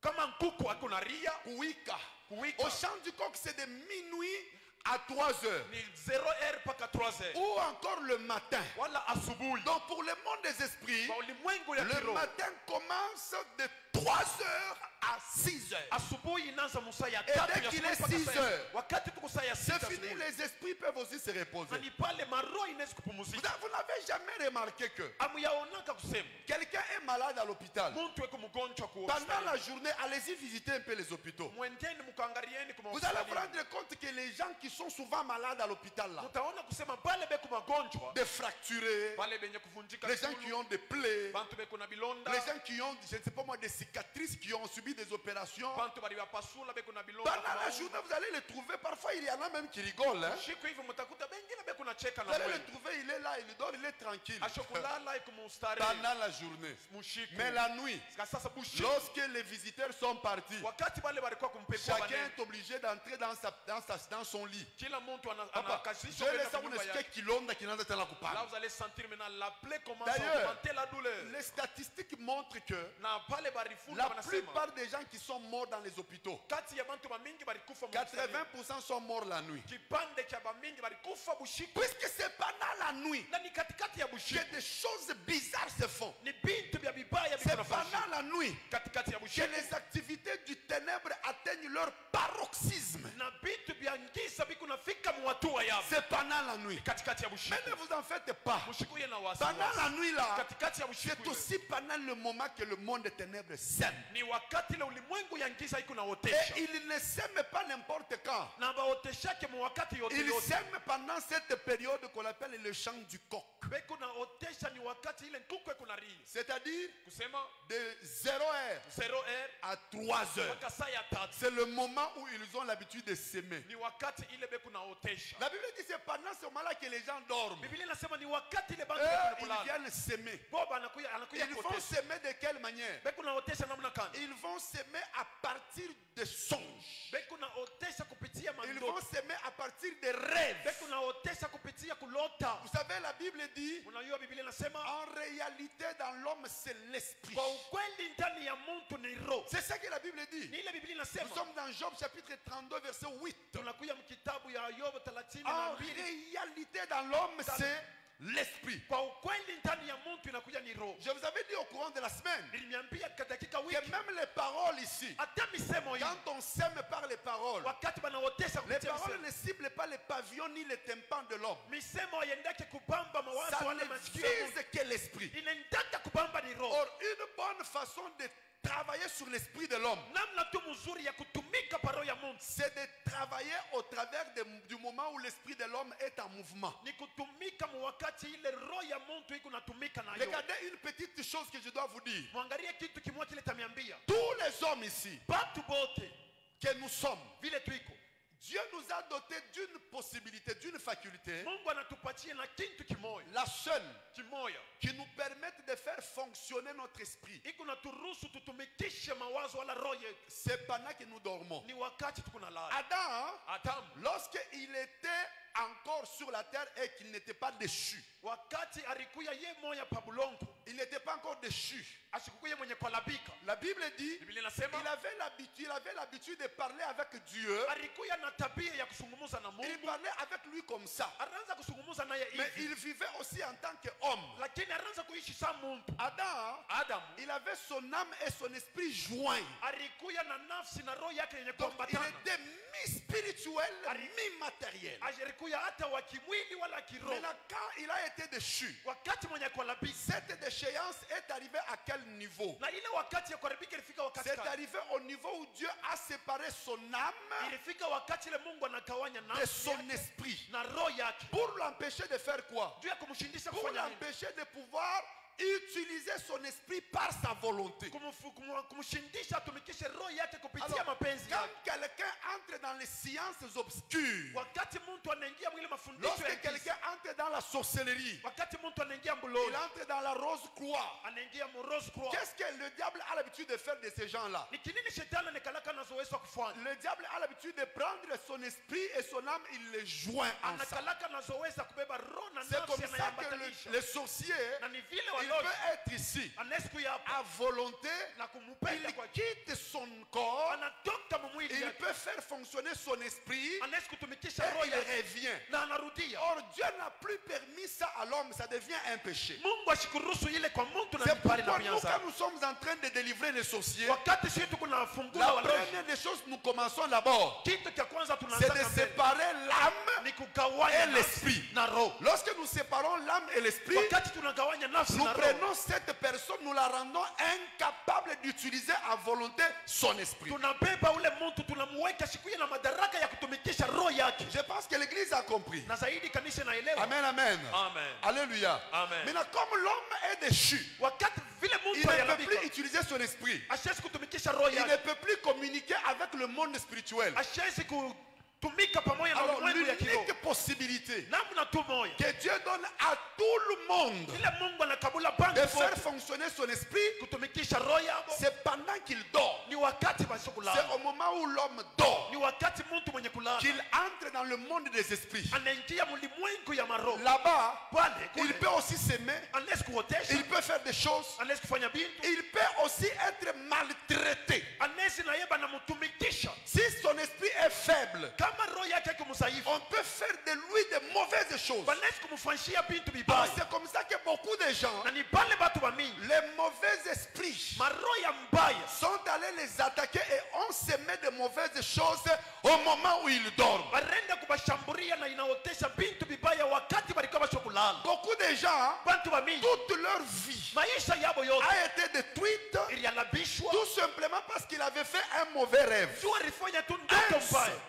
S2: kama nkuku ako na ria
S3: kuwika.
S2: kuwika
S3: Au chant du coq, c'est de minuit à 3 heures.
S2: ni 0 heure mpaka 3 heures.
S3: Ou encore le matin.
S2: Wala asubuhi.
S3: Donc pour le monde des esprits,
S2: Kwa ulimwengu ya
S3: le
S2: kiroho
S3: matin commence de 3 heures à 6 heures.
S2: asubuhi inaanza musaya
S3: Et
S2: tatu
S3: dès
S2: ya
S3: qu'il
S2: asubuhi
S3: est
S2: mpaka
S3: 6
S2: saa-
S3: heures,
S2: wakati tuko saa ya
S3: c'est
S2: sita
S3: fini,
S2: asubuhi.
S3: les esprits peuvent aussi se
S2: Na
S3: reposer.
S2: ni pale maroho inaweza
S3: Vous
S2: kupumzika.
S3: vous n'avez jamais remarqué que
S2: Amuyaonaka kusema
S3: quelqu'un est malade à l'hôpital.
S2: muntu eko mgonjwa ku
S3: Pendant la
S2: hospitali.
S3: journée, allez-y visiter un peu les hôpitaux.
S2: Mwendeni mkaangalieni kwa
S3: Vous allez vous
S2: hospitali.
S3: rendre compte que les gens qui sont souvent malades à l'hôpital là,
S2: Mutaona kusema pale beko magonjwa,
S3: des fracturés,
S2: pale benye kuvunjika
S3: les gens
S2: miguu,
S3: qui ont des plaies,
S2: bantu beko na bilonda,
S3: les gens qui ont, je ne sais pas moi, des cicatrices, qui ont subi des opérations.
S2: bantu bali bapasula beko na bilonda.
S3: Pendant la journée, vous allez les trouver. Parfois, il y en a même qui rigolent. Hein.
S2: Siku hivi mtakuta bengine beko na cheka
S3: Vous
S2: na
S3: allez
S2: wewe.
S3: le trouver, il est là, il dort, il est tranquille.
S2: Ashokulala iko mustari.
S3: Pendant la journée.
S2: Mushiku.
S3: Mais la nuit,
S2: Sasa bushiku.
S3: lorsque les visiteurs sont partis,
S2: Wakati bale balikuwa kumpekua
S3: chacun
S2: banene.
S3: est obligé d'entrer dans son lit.
S2: Kila mtu
S3: Papa,
S2: anakazishwa
S3: je
S2: kwenda
S3: laisse
S2: kwa
S3: vous
S2: nyumba
S3: expliquer
S2: yake.
S3: qui l'onde qui n'a pas
S2: Là
S3: coupable.
S2: vous allez sentir maintenant la plaie commence à
S3: D'ailleurs,
S2: augmenter la douleur.
S3: les statistiques montrent que
S2: Na pale barifunda
S3: la
S2: wanasema
S3: plupart des gens qui sont morts dans les hôpitaux,
S2: kati ya bantu bamingi balikufa mu hospitali.
S3: 80% sont morts la nuit.
S2: Kipande cha bamingi balikufa bushiku
S3: Puisque c'est pendant la nuit
S2: na ni katikati ya
S3: que
S2: bushiku
S3: des choses bizarres se font.
S2: ni bintu vya vibaya
S3: C'est
S2: viko
S3: pendant
S2: nafanyika
S3: la nuit
S2: katikati ya
S3: que
S2: bushiku
S3: les activités du ténèbre atteignent leur paroxysme.
S2: na bintu vya ngisa viko nafika muhatua yao
S3: C'est pendant la nuit.
S2: katikati ya bushiku.
S3: Mais ne vous en faites pas.
S2: Mushikuye na
S3: Pendant la
S2: wasiwasi
S3: nuit là,
S2: katikati ya bushiku
S3: c'est
S2: ile.
S3: aussi pendant le moment que le monde des ténèbres sème.
S2: Ni wakati ile ulimwengu ya ngisa iko
S3: Et
S2: naotesha
S3: il ne sème pas n'importe quand.
S2: na baoteshake mu wakati yote
S3: Il
S2: yote
S3: sème pendant cette période qu'on appelle le chant du coq.
S2: beko naotesha ni wakati ile nkuku iko nalia
S3: C'est-à-dire
S2: kusema
S3: de 0h
S2: 0h
S3: à 3h.
S2: mpaka saa ya tatu
S3: C'est le moment où ils ont l'habitude de s'aimer.
S2: ni wakati ile beko naotesha.
S3: La Bible dit que c'est pendant ce moment-là que les gens dorment.
S2: Biblia inasema ni wakati ile bantu
S3: Eux,
S2: beko
S3: ils
S2: kulala
S3: viennent s'aimer.
S2: boba anakuya
S3: Ils vont
S2: kotesha
S3: s'aimer de quelle manière?
S2: beko naotesha namna gani
S3: Ils vont s'aimer à partir de songes.
S2: beko naotesha kupitia
S3: Ils vont
S2: mandoto
S3: s'aimer à partir des rêves.
S2: beko naotesha kupitia kulota.
S3: Vous savez, la Bible dit,
S2: Unajua Biblia inasema
S3: en réalité, dans l'homme, c'est l'esprit.
S2: kwa ukweli ndani ya mtu ni roho.
S3: C'est ça que la Bible dit.
S2: Ni ile Biblia
S3: Nous
S2: inasema
S3: sommes dans Job chapitre 32, verset 8.
S2: tunakuya mkitabu ya Yobu
S3: En
S2: 32.
S3: réalité, dans l'homme, c'est l'esprit.
S2: Kwa ukweli ndani ya mtu inakuja ni roho.
S3: Je vous avais dit au courant de la semaine
S2: Nilimiambia katika dakika
S3: que
S2: wiki
S3: même les paroles ici,
S2: hata misemo hii
S3: quand on s'aime par les paroles,
S2: wakati banaotesha
S3: les
S2: kupitia
S3: paroles
S2: misemo.
S3: ne ciblent pas les pavillons ni les tympans de l'homme.
S2: Misemo haiendake kubamba mawazo
S3: Ça
S2: wale
S3: ne
S2: masikio ya mtu.
S3: vise que l'esprit.
S2: Inaendaka kubamba ni roho.
S3: Or, une bonne façon de travailler sur l'esprit de l'homme,
S2: Namna tu mzuri ya kutumika paro ya mtu
S3: c'est de travailler au travers du moment où l'esprit de l'homme est en mouvement.
S2: ni kutumika mwakati ile roho ya mtu iko natumika nayo.
S3: Regardez une petite chose que je dois vous dire.
S2: Mwangalie kitu kimoja kile tamiambia.
S3: Tous les hommes ici
S2: Batu bote
S3: que nous sommes,
S2: vile tuiko.
S3: Dieu nous a dotés d'une possibilité, d'une faculté,
S2: Mungu anatupatia na kitu kimoja.
S3: la seule
S2: Kimoja.
S3: qui nous permette de faire fonctionner notre esprit.
S2: Iko naturuhusu tutumikishe mawazo wala roho yetu.
S3: C'est pendant que nous dormons.
S2: Ni wakati tuko nalala.
S3: Adam,
S2: Adamu
S3: lorsqu'il était encore sur la terre et qu'il n'était pas déchu,
S2: wakati alikuya ye moya pa bulongo
S3: il n'était pas encore déchu.
S2: asikukuye mwenye kwalabika.
S3: La Bible dit,
S2: Biblia inasema
S3: il avait l'habitude de parler avec Dieu.
S2: alikuya na tabia ya kusungumuza na
S3: Il
S2: Mungu.
S3: parlait avec lui comme ça.
S2: Anaanza kusungumuza naye
S3: Mais
S2: hivi.
S3: il vivait aussi en tant qu'homme.
S2: Lakini anaanza kuishi sa muntu.
S3: Adam,
S2: Adamu
S3: il avait son âme et son esprit joints.
S2: alikuya na nafsi na roho yake yenye
S3: Donc il
S2: kuambatana.
S3: était mi-spirituel, mi-matériel.
S2: Alikuya hata wa kimwili wala kiroho.
S3: Maintenant, quand il a été déchu,
S2: Wakati mwenye kwalabika
S3: cette déchéance est arrivée à quel niveau?
S2: na ile wakati ya kuharibika ilifika wakati
S3: C'est
S2: gani?
S3: arrivé au niveau où Dieu a séparé son âme
S2: Ilifika wakati ile Mungu anagawanya
S3: de
S2: nafsi
S3: son
S2: yake
S3: esprit.
S2: na roho yake
S3: Pour l'empêcher de faire quoi?
S2: juu ya kumshindisha
S3: Pour
S2: kufanya nini?
S3: l'empêcher de pouvoir utiliser son esprit par sa volonté.
S2: Kumshindisha atumikishe roho yake kupitia
S3: Alors,
S2: mapenzi
S3: quand
S2: yake.
S3: quelqu'un entre dans les sciences obscures,
S2: Wakati mtu anaingia mwile mafundisho
S3: lorsque
S2: ya
S3: quelqu'un
S2: giza,
S3: entre dans la sorcellerie,
S2: wakati mtu anaingia
S3: il
S2: mbuloni,
S3: entre dans la rose croix.
S2: anaingia morose croix.
S3: Qu'est-ce que le diable a l'habitude de faire de ces gens-là?
S2: Ni kinini shetani anakalaka nazoeswa kufanya?
S3: Le diable a l'habitude de prendre son esprit et son âme, il les joint ensemble.
S2: Anakalaka nazoweza kubeba roho na
S3: C'est comme
S2: nafsi
S3: ça que
S2: anayambatanisha.
S3: le sorcier,
S2: Na ni vile
S3: il
S2: walozi
S3: peut être ici
S2: anaweza kuya hapa
S3: à volonté,
S2: na kumupenda
S3: il
S2: kwa
S3: quitte son corps,
S2: anatoka mwili
S3: il
S2: yake,
S3: peut faire fonctionner son esprit
S2: anaweza kutumikisha
S3: et
S2: roho
S3: il
S2: yake
S3: revient.
S2: na anarudia.
S3: Or, Dieu n'a plus permis ça à l'homme, ça devient un péché.
S2: Mungu ashikuruhusu ile kwa mtu na
S3: C'est
S2: nipale
S3: pourquoi
S2: na
S3: nous,
S2: mianza.
S3: quand nous sommes en train de délivrer les sorciers,
S2: Wakati sisi tuko na fungula
S3: la
S2: walozi,
S3: première des choses, nous commençons d'abord,
S2: kitu cha kwanza
S3: c'est
S2: tunaanza
S3: de
S2: na mbele
S3: séparer l'âme
S2: ni kugawanya
S3: et
S2: nafsi
S3: l'esprit.
S2: na roho.
S3: Lorsque nous séparons l'âme et l'esprit,
S2: Wakati tunagawanya nafsi
S3: nous
S2: na roho,
S3: prenons cette personne, nous la rendons incapable d'utiliser à volonté son esprit.
S2: tunabeba ule mtu tunamweka shikuye na madaraka ya kutumikisha roho yake.
S3: Je pense que l'église a compris.
S2: Na zaidi kanisa inaelewa.
S3: Amen, amen.
S2: Amen.
S3: Alléluia.
S2: Amen.
S3: Maintenant, comme l'homme est déchu,
S2: Wakati vile
S3: il
S2: mtu
S3: ne peut
S2: analabika,
S3: plus utiliser son esprit.
S2: ashezi kutumikisha roho
S3: Il ne
S2: yake,
S3: peut plus communiquer avec le monde spirituel.
S2: ashezi kutumika pamoja na
S3: Alors,
S2: ulimwengu ya kiroho.
S3: l'unique possibilité
S2: Namna tu moja
S3: que Dieu donne à tout le monde
S2: ile Mungu anakabula bangi
S3: de faire
S2: wote
S3: fonctionner son esprit,
S2: kutumikisha roho yako
S3: c'est pendant qu'il dort.
S2: ni wakati
S3: C'est
S2: basikulala,
S3: au moment où l'homme dort
S2: ni wakati mtu mwenye kulala
S3: qu'il entre dans le monde des esprits.
S2: anaingia mlimwengu ya maroho.
S3: Là-bas,
S2: Pale
S3: il
S2: kule
S3: peut aussi s'aimer,
S2: anaweza kuotesha,
S3: il peut faire des choses,
S2: anaweza kufanya bintu,
S3: il peut aussi être maltraité.
S2: anaweza na yeye banamtumikisha.
S3: Si son esprit est faible,
S2: Kama roho yake kumsaifu,
S3: on peut faire de lui des mauvaises choses.
S2: banaweza kumfanyia vitu
S3: Alors
S2: vibaya.
S3: c'est comme ça que beaucoup de gens,
S2: Na ni pale watu wa mingi
S3: les mauvais esprits,
S2: maroho ya mbaya
S3: sont allés les attaquer et ont semé de mauvaises choses au moment où ils dorment.
S2: barenda kubashambulia na inaotesha vitu vibaya wakati walikuwa bashokulala.
S3: Beaucoup de gens,
S2: Bantu wa mingi
S3: toute leur vie
S2: maisha yabo yote
S3: a été détruite
S2: ilialabishwa
S3: tout simplement parce qu'il avait fait un mauvais rêve.
S2: juu alifanya tu
S3: Un
S2: ndoto mbaya,
S3: seul,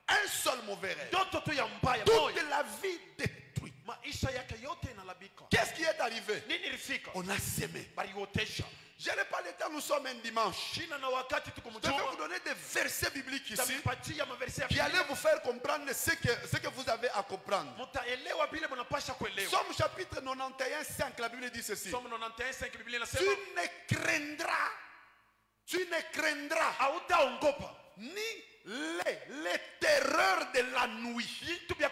S3: un seul mauvais rêve.
S2: ndoto tu ya mbaya
S3: Toute
S2: moja,
S3: la vie détruite.
S2: maisha yake yote inalabika.
S3: Qu'est-ce qui est arrivé?
S2: Nini ilifika?
S3: On a semé.
S2: Baliotesha.
S3: Je n'ai pas le temps, nous sommes un dimanche.
S2: Shina na wakati tuko
S3: Je vais vous
S2: mjuma,
S3: donner des versets bibliques ici
S2: tampatia maverse ya
S3: qui
S2: Biblia.
S3: allaient vous faire comprendre ce que vous avez à comprendre.
S2: Mutaelewa vile mnapasha kuelewa.
S3: Somme chapitre 91, 5, la Bible dit ceci.
S2: Somo 91:5 Biblia
S3: Tu
S2: inasema
S3: ne craindras
S2: hautaogopa
S3: ni les terreurs de la nuit.
S2: vitu vya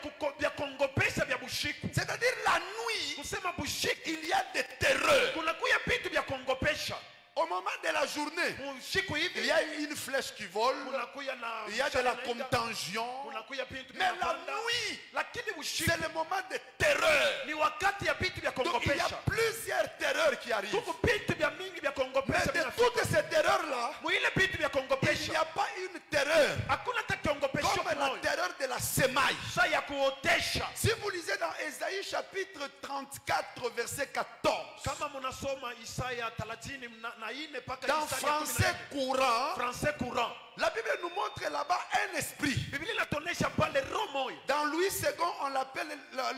S2: kuongopesha vya bushiku.
S3: C'est-à-dire la nuit,
S2: Kusema bushiku
S3: il y a des terreurs.
S2: kunakuya vitu vya kuongopesha.
S3: Au moment de la journée,
S2: Bushiku
S3: il
S2: hivi
S3: y a une flèche qui vole,
S2: kunakuya na
S3: il y a de la
S2: mshale naenda,
S3: contagion.
S2: kunakuya vitu
S3: Mais la
S2: vinapanda.
S3: nuit,
S2: Lakini bushiku
S3: c'est le moment de terreur.
S2: ni wakati ya vitu vya
S3: Donc il y a
S2: kuongopesha.
S3: plusieurs terreurs qui arrivent.
S2: Tuko vitu vya mingi vya
S3: Mais
S2: kuongopesha
S3: de
S2: vinafika.
S3: toutes ces terreurs-là,
S2: Mwile vitu vya
S3: il n'y
S2: kuongopesha
S3: a pas une terreur
S2: hakuna hata kiongopesho
S3: comme la
S2: kimoja
S3: terreur de la semaille.
S2: sa ya kuotesha.
S3: Si vous lisez dans Ésaïe chapitre 34, verset 14,
S2: Kama mnasoma Isaya 34 mpaka
S3: dans
S2: Isaya
S3: français
S2: 14,
S3: courant,
S2: français courant,
S3: la Bible nous montre là-bas un esprit.
S2: Biblia inatuonesha pale roho moja.
S3: Dans Louis II, on l'appelle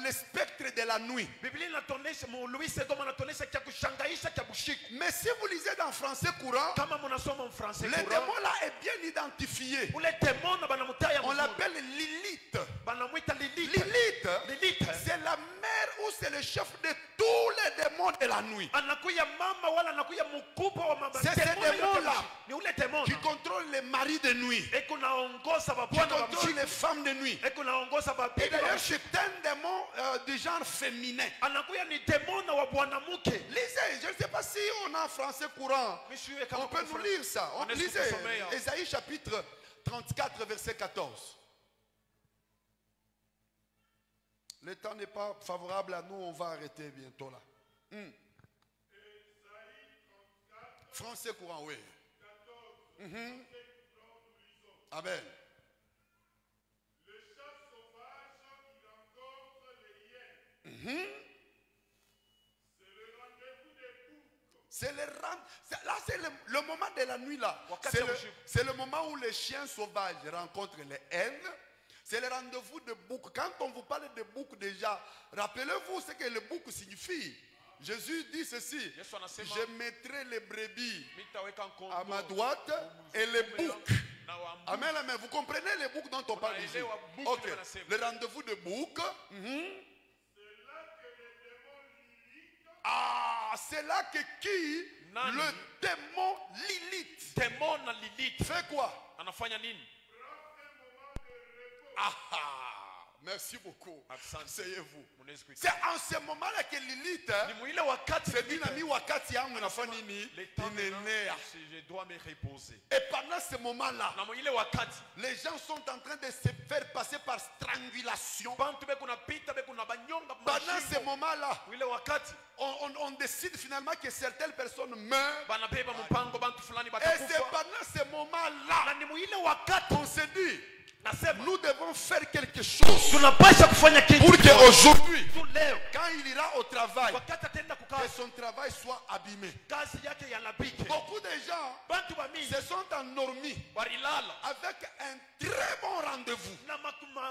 S3: le spectre de la nuit.
S2: Biblia inatuonesha Louis II anatuonesha cha kushangaisha cha bushiku.
S3: Mais si vous lisez dans français courant,
S2: Kama mnasoma français
S3: le
S2: courant,
S3: démon là est bien identifié.
S2: ule demona banamutaya
S3: On
S2: mzuri.
S3: l'appelle Lilith.
S2: Banamuita Lilith.
S3: Lilith,
S2: Lilith
S3: c'est la mère ou c'est le chef de tous les démons de la nuit.
S2: anakuya mama wala anakuya mkubwa wa mama.
S3: C'est ce démon-là
S2: Ni ule demona
S3: qui contrôle les maris de nuit,
S2: eko naongoza
S3: qui
S2: babwana wa
S3: contrôle
S2: mshiko.
S3: les femmes de nuit.
S2: Eko naongoza
S3: Et
S2: babibi wa
S3: d'ailleurs,
S2: mshiko.
S3: c'est un démon du genre féminin.
S2: Anakuya ni demona wa bwana mke.
S3: Lisez, je ne sais pas si on a français courant.
S2: Misiwe kama
S3: On peut nous lire ça. On
S2: Laisse
S3: lisez
S2: kusomea.
S3: Ésaïe chapitre 34, verset 14. Le temps n'est pas favorable à nous, on va arrêter bientôt là. Français courant, oui. Amen.
S4: Le chat sauvage qui rencontre les hyènes. C'est le rendez-vous des boucs.
S3: Là, c'est le moment de la nuit là.
S2: Wakati wa usiku.
S3: C'est le moment où les chiens sauvages rencontrent les haines. C'est le rendez-vous de bouc. Quand on vous parle de bouc déjà, rappelez-vous ce que le bouc signifie. Jésus dit ceci:
S2: Yesu anasema,
S3: je mettrai les brebis
S2: mitaweka mkono
S3: à ma droite et les boucs. Amen, amen. Vous comprenez les boucs dont on parle ici?
S2: Unaelewa bouc
S3: Ok.
S2: ndio anasema.
S3: Le rendez-vous de bouc.
S4: C'est là que les démons Lilith
S3: Ah, c'est là que qui?
S2: Nani?
S3: Le démon Lilith
S2: demona Lilith
S3: fait quoi?
S2: anafanya nini?
S3: Ah, ah, merci beaucoup.
S2: Asante.
S3: Asseyez-vous.
S2: Mnaweza kuita.
S3: C'est en ce moment-là que Lilith,
S2: Ni mwile wakati
S3: c'est dynamique wakati yangu nafanya nini?
S2: le temps
S3: Inenea.
S2: maintenant, je dois me reposer.
S3: Et pendant ce moment-là,
S2: Na mwile wakati
S3: les gens sont en train de se faire passer par strangulation.
S2: bantu beku napita beku na banyonga
S3: Pendant ce
S2: mashimo.
S3: moment-là,
S2: Mwile wakati
S3: on décide finalement que certaines personnes meurent.
S2: banabeba mpango bantu fulani
S3: Et c'est
S2: batakufa.
S3: pendant ce moment-là
S2: Na ni mwile wakati
S3: qu'on se dit,
S2: nasema
S3: nous devons faire quelque chose
S2: tunapasha kufanya kitu
S3: pour qu'aujourd'hui,
S2: tu leo
S3: quand il ira au travail,
S2: wakati atenda
S3: que
S2: kukaa
S3: son travail soit abîmé.
S2: kazi yake yalabike.
S3: Beaucoup de gens
S2: Bantu bamingi
S3: se sont endormis
S2: walilala
S3: avec un très bon rendez-vous.
S2: na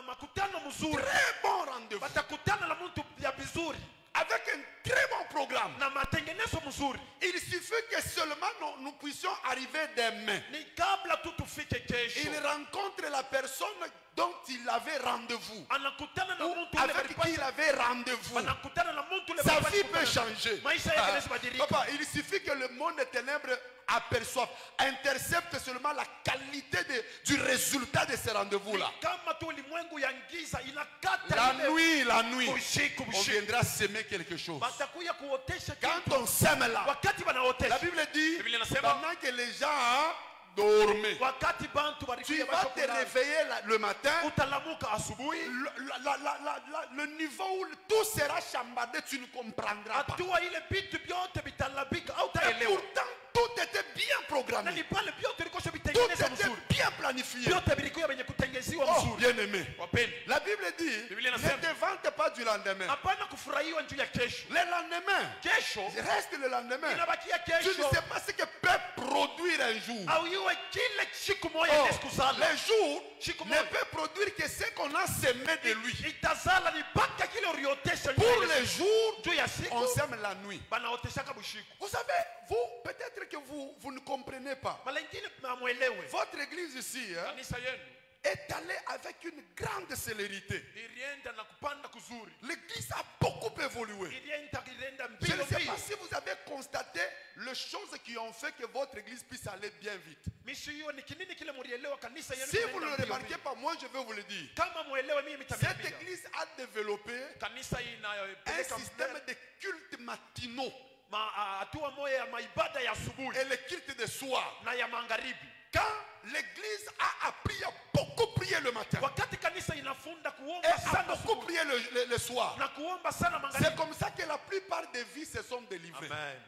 S2: makutano mzuri,
S3: Très bon rendez-vous.
S2: watakutana na mtu ya vizuri
S3: Avec un très bon programme.
S2: na matengenezo mzuri.
S3: Il suffit que seulement nous puissions arriver demain.
S2: Ni kabla tu tufike kesho,
S3: Il rencontre la personne dont il avait rendez-vous.
S2: anakutana na
S3: Ou
S2: mtu ule
S3: avec qui il
S2: walipata,
S3: avait rendez-vous.
S2: anakutana na mtu ule
S3: Sa
S2: walipata
S3: vie peut
S2: kukutana.
S3: changer.
S2: Maisha yake yanaweza badilika.
S3: Papa, il suffit que le monde des ténèbres aperçoive, intercepte seulement la qualité du résultat de ces rendez-vous-là.
S2: Kama tu ulimwengu ya giza inakata
S3: La
S2: ile
S3: nuit,
S2: bushiku
S3: on
S2: bushiku,
S3: viendra s'aimer quelque chose.
S2: batakuya kuotesha
S3: Quand
S2: kitu.
S3: on sème là,
S2: Wakati
S3: la
S2: wanaotesha,
S3: Bible dit,
S2: Biblia inasema,
S3: pendant que les gens dormait.
S2: wakati bantu
S3: Tu
S2: walikuwa
S3: vas te réveiller le matin.
S2: utalamuka asubuhi,
S3: Le niveau où tout sera chambardé, tu ne comprendras pas.
S2: hatua ile vitu vyote vitalabika au
S3: Et
S2: utaelewa.
S3: pourtant, tout était bien
S2: Na
S3: programmé.
S2: ni pale vyote vilikuwa
S3: Tout
S2: vitengenezwa
S3: était
S2: mzuri,
S3: bien planifié.
S2: vyote vilikuwa venye kutengeneziwa
S3: Oh,
S2: mzuri.
S3: bien aimé.
S2: Wapendwa,
S3: La Bible dit,
S2: Biblia
S3: ne
S2: inasema,
S3: te vante pas du lendemain.
S2: hapana kufurahiwa juu ya kesho.
S3: Le lendemain,
S2: Kesho
S3: reste le lendemain.
S2: inabakia
S3: Tu ne
S2: kesho,
S3: sais pas ce que peut produire un jour.
S2: au iwe kile siku moja
S3: Oh,
S2: ile siku zala
S3: le jour
S2: siku
S3: ne
S2: moja
S3: peut produire que ce qu'on a semé de lui.
S2: itazala ni mpaka kile uliotesha
S3: Pour
S2: juu ya
S3: les jours,
S2: juu ya siku
S3: on sème la nuit.
S2: banaoteshaka bushiku.
S3: Vous savez, vous, peut-être que vous ne comprenez pas.
S2: Malengine mamwelewe,
S3: Votre église ici hein,
S2: kanisa yenu
S3: est allée avec une grande célérité.
S2: ilienda na kupanda kuzuri,
S3: L'église a beaucoup évolué.
S2: ilienda
S3: Je ne
S2: mbio
S3: sais
S2: mbio.
S3: pas si vous avez constaté les choses qui ont fait que votre église puisse aller bien vite.
S2: Mishi hiyo ni kinini kile mlielewa kanisa yenu
S3: Si vous ne
S2: kinaenda
S3: le
S2: mbio
S3: remarquez
S2: mbio.
S3: pas, moi je vais vous le dire.
S2: Kama mwelewe mimi
S3: Cette
S2: mtamiambia.
S3: église a développé
S2: Kanisa
S3: un
S2: inayopeleka
S3: système de cultes matinaux
S2: hatua moja ya maibada ya asubuhi
S3: et les cultes de soir.
S2: na ya magharibi.
S3: Quand l'église a appris à beaucoup prier le matin
S2: Wakati kanisa inafunda
S3: et
S2: kuomba
S3: à
S2: sana
S3: beaucoup
S2: asubuhi
S3: prier le soir,
S2: na kuomba sana
S3: c'est
S2: magharibi.
S3: comme ça que la plupart des vies se sont délivrées.
S2: Amen.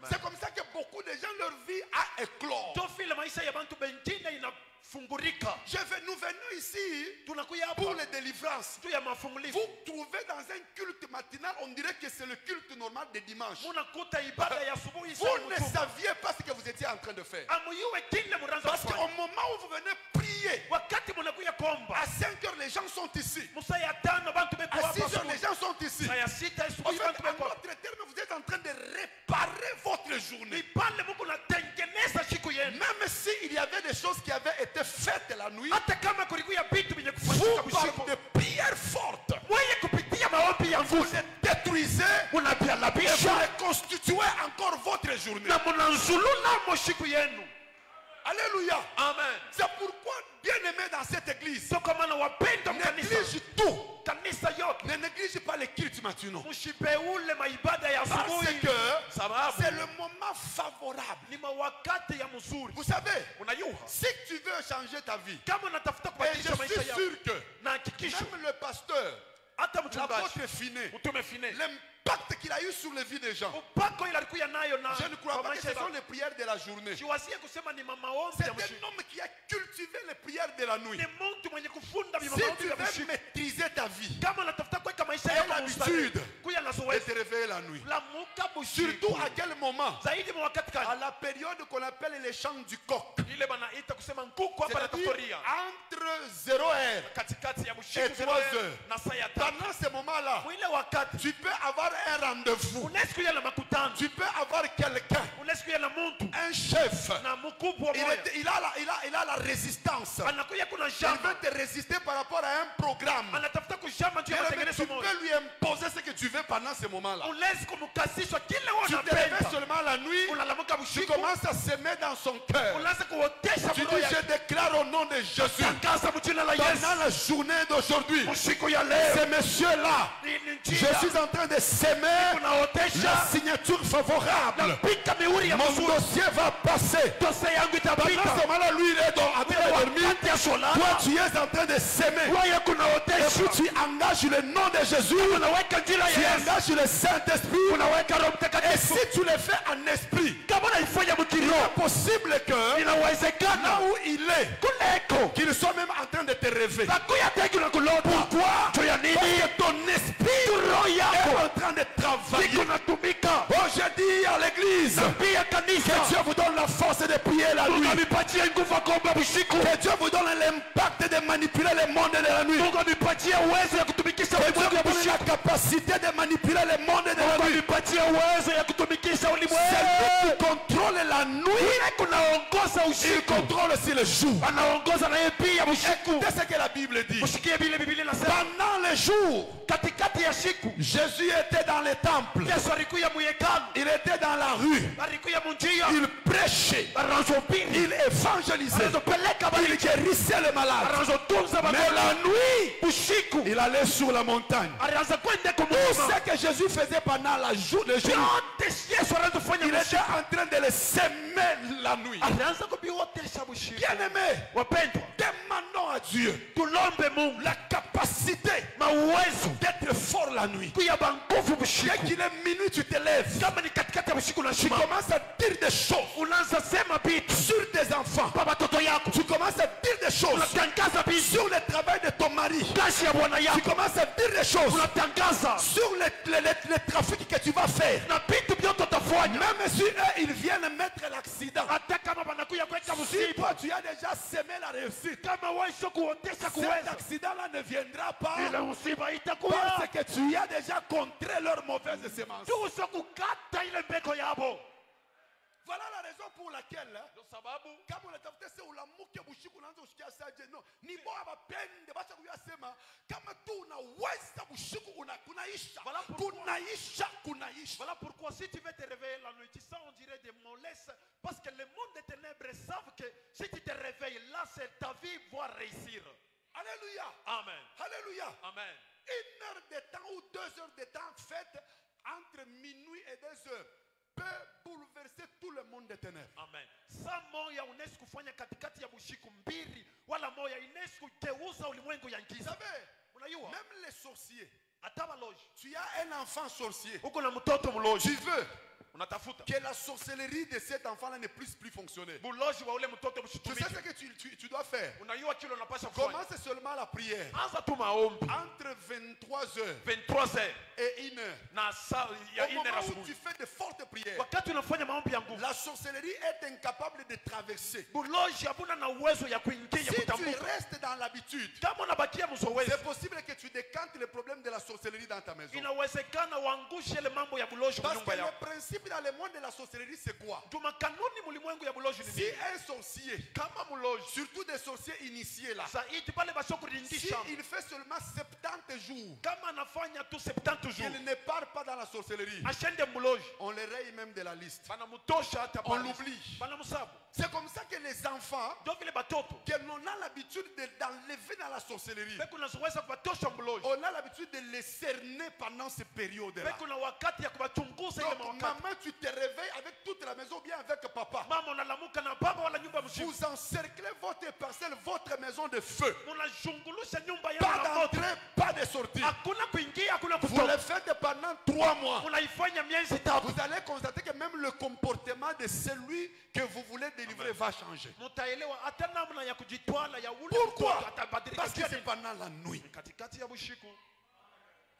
S3: C'est comme ça que beaucoup de gens, leur vie a éclos.
S2: Ndio vile maisha ya bantu bengine inafungurika.
S3: Nous venons ici
S2: Tunakuya
S3: pour
S2: hapa
S3: les délivrances.
S2: juu ya mafungulivu.
S3: Vous trouvez dans un culte matinal, on dirait que c'est le culte normal de dimanche.
S2: Munakuta ibada ya asubuhi
S3: Vous
S2: sana
S3: ne
S2: mtupu.
S3: saviez pas ce que vous étiez en train de faire.
S2: Amuyuwe kile munaanza
S3: Parce qu'au
S2: kufanya.
S3: moment où vous venez prier,
S2: Wakati munakuya kuomba
S3: à 5 heures, les gens sont ici.
S2: musa ya tano bantu beko
S3: À
S2: hapa
S3: 6 heures,
S2: asubuhi.
S3: les gens sont ici.
S2: Saa ya sita
S3: En
S2: asubuhi
S3: fait,
S2: bantu
S3: en
S2: beko hapa.
S3: d'autres termes, vous êtes en train de réparer votre
S2: Ni
S3: journée.
S2: pale Mungu natengeneza siku yenu.
S3: Même s'il y avait des choses qui avaient été faites la nuit,
S2: Hata kama kulikuwa vitu vyenye
S3: vous,
S2: kufanyika
S3: par
S2: usiku,
S3: des prières fortes,
S2: mwenye kupitia maombi ya
S3: vous
S2: nguvu
S3: les détruisez et vous
S2: munavyalabisha
S3: reconstituez encore votre journée.
S2: na munanzululamo siku yenu.
S3: Alléluia.
S2: Amen.
S3: C'est pourquoi, bien aimé dans cette église,
S2: Sio kwa maana wapenda mkanisa,
S3: néglige tout.
S2: kanisa yote
S3: Ne néglige pas les cultes matinaux.
S2: msipeule maibada ya
S3: Parce
S2: asubuhi,
S3: que
S2: sababu
S3: c'est le moment favorable.
S2: ni mawakati ya mzuri.
S3: Vous savez,
S2: Unajua,
S3: si tu veux changer ta vie,
S2: kama unatafuta
S3: et
S2: kubadilisha
S3: je
S2: maisha
S3: suis
S2: yako,
S3: sûr que
S2: na hakikisho
S3: même le pasteur,
S2: hata mchungaji
S3: l'apôtre Finet,
S2: mtume Fine
S3: l'impact qu'il a eu sur les vies des gens,
S2: upako ile alikuwa nayo na
S3: je ne crois
S2: kwa
S3: pas que
S2: maisha
S3: ce sont
S2: ya
S3: les prières de la journée.
S2: siwazie kusema ni maombi
S3: C'est
S2: ya
S3: un
S2: mshiko.
S3: homme qui a cultivé les prières de la nuit.
S2: Ni mtu mwenye kufunda
S3: Si
S2: maombi
S3: tu
S2: ya
S3: veux
S2: mshiko.
S3: maîtriser ta vie
S2: Kama unatafuta kuweka maisha
S3: et
S2: yako
S3: l'habitude
S2: kuya na
S3: de
S2: zoezi
S3: te réveiller la nuit,
S2: la muka
S3: surtout
S2: bushiku
S3: à quel moment?
S2: zaidi mwa wakati
S3: À
S2: gani
S3: la période qu'on appelle les chants du coq.
S2: ile banaita kusema nkuku hapa na
S3: C'est-à-dire
S2: taftoria
S3: entre 0h
S2: katikati ya
S3: et
S2: bushiku
S3: 3 heures.
S2: na saa ya tatu.
S3: Pendant ce moment-là,
S2: Mwile wakati
S3: tu peux avoir un rendez-vous.
S2: unaweza kuya na makutano,
S3: Tu peux avoir quelqu'un,
S2: unaweza kuya na muntu
S3: un chef.
S2: na mkubwa
S3: Il,
S2: moya
S3: il a la résistance.
S2: anakuya kuna
S3: Il
S2: shamba
S3: veut te résister par rapport à un programme.
S2: anatafuta kushamba juu ya
S3: Mais
S2: matengenezo
S3: tu
S2: moya,
S3: peux lui imposer ce que tu veux pendant ce moment-là.
S2: unaweza kumkasishwa kile
S3: Tu te réveilles
S2: unapenda,
S3: seulement la nuit,
S2: unalamuka
S3: tu
S2: bushiku,
S3: commences à s'aimer dans son cœur.
S2: unaanza kuotesha
S3: Tu
S2: moyo
S3: dis, je
S2: yake.
S3: déclare au nom de Jésus,
S2: Tangaza mjina la Yesu
S3: pendant la journée d'aujourd'hui,
S2: usiku ya leo
S3: ces messieurs-là,
S2: ni
S3: je
S2: njia
S3: suis en train de s'aimer
S2: unaotesha
S3: la signature favorable.
S2: pika mihuri ya
S3: Mon
S2: mzuri,
S3: dossier va passer.
S2: dose yangu
S3: Pendant
S2: itapita.
S3: ce moment-là, lui, il est en train de dormir.
S2: Wakati ya solana
S3: Toi, tu es en train de s'aimer.
S2: wewe
S3: Et
S2: kunaotesha,
S3: puis tu engages le nom de Jésus.
S2: unaweka njia
S3: Tu
S2: ya Yesu,
S3: engages le Saint-Esprit.
S2: unaweka Roho
S3: Et
S2: Mtakatifu.
S3: si tu le fais en esprit,
S2: Kama unaifanya
S3: il
S2: mkiroho,
S3: est possible que là
S2: inawezekana
S3: où il est,
S2: kuleko
S3: qu'il soit même en train de te rêver.
S2: nakuya teki na kulota.
S3: Pourquoi?
S2: Juu ya
S3: Parce
S2: nini?
S3: que ton esprit
S2: Roho
S3: est
S2: yako
S3: en train de travailler.
S2: iko natumika.
S3: Oh, je dis à l'église,
S2: Pia
S3: que
S2: kanisa
S3: Dieu vous donne la force de prier la nuit.
S2: Mungu amipatie nguvu ya kuomba usiku.
S3: Que Dieu vous donne l'impact de manipuler le monde de la nuit.
S2: Mungu amipatie uwezo ya kutumikisha
S3: Que Dieu
S2: ulimwengu ya
S3: vous donne la
S2: usiku.
S3: capacité de manipuler le monde de la
S2: Mungu
S3: nuit.
S2: amipatie uwezo ya kutumikisha ulimwengu.
S3: Celui qui contrôle la nuit,
S2: Yule kunaongoza
S3: il
S2: usiku,
S3: contrôle aussi le jour.
S2: anaongoza na yeye pia usiku.
S3: Écoutez ce que la Bible dit.
S2: Usikie vile Biblia inasema,
S3: Pendant les jours,
S2: katikati ya siku
S3: Jésus était dans les temples.
S2: Yesu alikuya mwekano,
S3: Il était dans la rue.
S2: alikuya munjia,
S3: Il prêchait.
S2: anazopinga,
S3: Il évangélisait.
S2: anazopeleka
S3: Il
S2: habari,
S3: guérissait les malades.
S2: anazotunza
S3: Mais
S2: wagonjwa.
S3: la nuit,
S2: Usiku
S3: il allait sur la montagne.
S2: alianza kwenda
S3: Tout
S2: kumulima.
S3: ce que Jésus faisait pendant le jour,
S2: Yote Yesu anatufanya
S3: il était
S2: usiku.
S3: en train de les semer la nuit.
S2: Alianza kubiotesha usiku.
S3: Bien-aimés,
S2: Wapendwa,
S3: demandons à Dieu
S2: tulombe Mungu
S3: la capacité
S2: mauwezo
S3: d'être fort la nuit.
S2: kuyaba nguvu
S3: Dès
S2: usiku.
S3: qu'il est minuit, tu te lèves.
S2: Kama ni katikati ya usiku
S3: Tu
S2: unasimama,
S3: commences à dire des choses
S2: unaanza sema vitu
S3: sur tes enfants.
S2: kwa watoto yako,
S3: Tu commences à dire des choses
S2: unatangaza vitu
S3: sur le travail de ton mari.
S2: kazi ya bwana
S3: Tu
S2: yako,
S3: commences à dire des choses
S2: unatangaza
S3: sur le trafic que tu vas faire.
S2: na vitu vyote utafanya.
S3: Même si eux, ils viennent mettre l'accident.
S2: Hata kama wanakuja kuweka
S3: Si
S2: msiba,
S3: toi, tu as déjà semé la réussite,
S2: kama wewe sio kuotesha
S3: cet
S2: kuweza,
S3: accident-là ne viendra pas
S2: ile msiba
S3: parce
S2: itakuja
S3: que tu as déjà contré leurs mauvaises semences.
S2: tu sio kukata ile mbeko yabo.
S3: Voilà la raison pour laquelle
S2: Ndio sababu
S3: kama unatafuta se ulamuke bushiku unaanza ushikia saje no ni bora bapende bacha kuyasema kama tu unaweza bushiku kunaisha
S2: Voilà pourquoi-
S3: kunaisha.
S2: Voilà pourquoi si tu veux te réveiller la nuit, tu sens on dirait des mollesses, parce que le monde des ténèbres savent que si tu te réveilles là, c'est ta vie va réussir.
S3: Alléluia.
S2: Amen.
S3: Alléluia.
S2: Amen.
S3: 1 heure de temps ou 2 heures de temps faite entre minuit et 2 heures peut bouleverser tout le monde des ténèbres.
S2: Amen. Saa moja unaweza kufanya katikati ya bushiku mbili wala moja inaweza kugeuza ulimwengu ya
S3: Vous
S2: giza.
S3: savez,
S2: Unajua?
S3: même les sorciers,
S2: Hata waloji.
S3: tu as un enfant sorcier,
S2: Uko na mtoto mloji.
S3: tu veux
S2: Unatafuta.
S3: que la sorcellerie de cet enfant-là ne puisse plus fonctionner.
S2: Buloji wa ule mtoto
S3: Tu sais ce
S2: mshitumike.
S3: que tu dois faire.
S2: Unajua kile unapasha kufanya.
S3: Commence seulement la prière.
S2: Anza tu maombi.
S3: Entre 23h
S2: 23h
S3: et 1h.
S2: na saa ya
S3: Au
S2: 4
S3: moment où
S2: asubuhi.
S3: tu fais de fortes prières,
S2: Wakati unafanya maombi ya nguvu.
S3: la sorcellerie est incapable de traverser.
S2: Buloji hakuna na uwezo ya kuingia
S3: Si tu
S2: kutambuka.
S3: restes dans l'habitude,
S2: Kama unabakia mzoezi,
S3: c'est possible que tu décantes le problème de la sorcellerie dans ta maison.
S2: inawezekana uangushe ile mambo ya buloji kwa
S3: Parce que
S2: nyumba
S3: le
S2: yako.
S3: principe dans le monde de la sorcellerie, c'est quoi?
S2: Juma kanuni mulimwengu ya buloji ni
S3: Si
S2: nini?
S3: un sorcier,
S2: Kama muloji
S3: surtout des sorciers initiés là,
S2: zaidi pale basho
S3: si
S2: kurindisha,
S3: il fait seulement 70 jours,
S2: kama anafanya tu 70 jours,
S3: qu'il ne part pas dans la sorcellerie,
S2: ashende muloji,
S3: on le raye même de la liste.
S2: banamutosha hata
S3: On
S2: pale.
S3: l'oublie.
S2: Banamusabu.
S3: C'est comme ça que les enfants,
S2: Ndio vile batoto
S3: que l'on a l'habitude d'enlever dans la sorcellerie,
S2: beko nazoeza kubatosha muloji,
S3: on a l'habitude de les cerner pendant ces périodes-là.
S2: beko na wakati ya kubachunguza ile
S3: Donc,
S2: wakati.
S3: maman, tu te réveilles avec toute la maison, bien avec papa.
S2: Mama unalamuka na baba wala nyumba mzima.
S3: Vous encerclez votre parcelle, votre maison de feu.
S2: Unazungulusha nyumba yenu
S3: Pas
S2: na moto.
S3: d'entrée, pas de sortie.
S2: Hakuna kuingia, hakuna
S3: Vous
S2: kutoka.
S3: le faites pendant 3 mois.
S2: Unaifanya miezi tatu.
S3: Vous allez constater que même le comportement de celui que vous voulez délivrer va changer.
S2: Mutaelewa hata namna ya kujitwala ya ule
S3: Pourquoi?
S2: mtoto atabadilika.
S3: Parce que c'est pendant la nuit.
S2: Katikati ya bushiku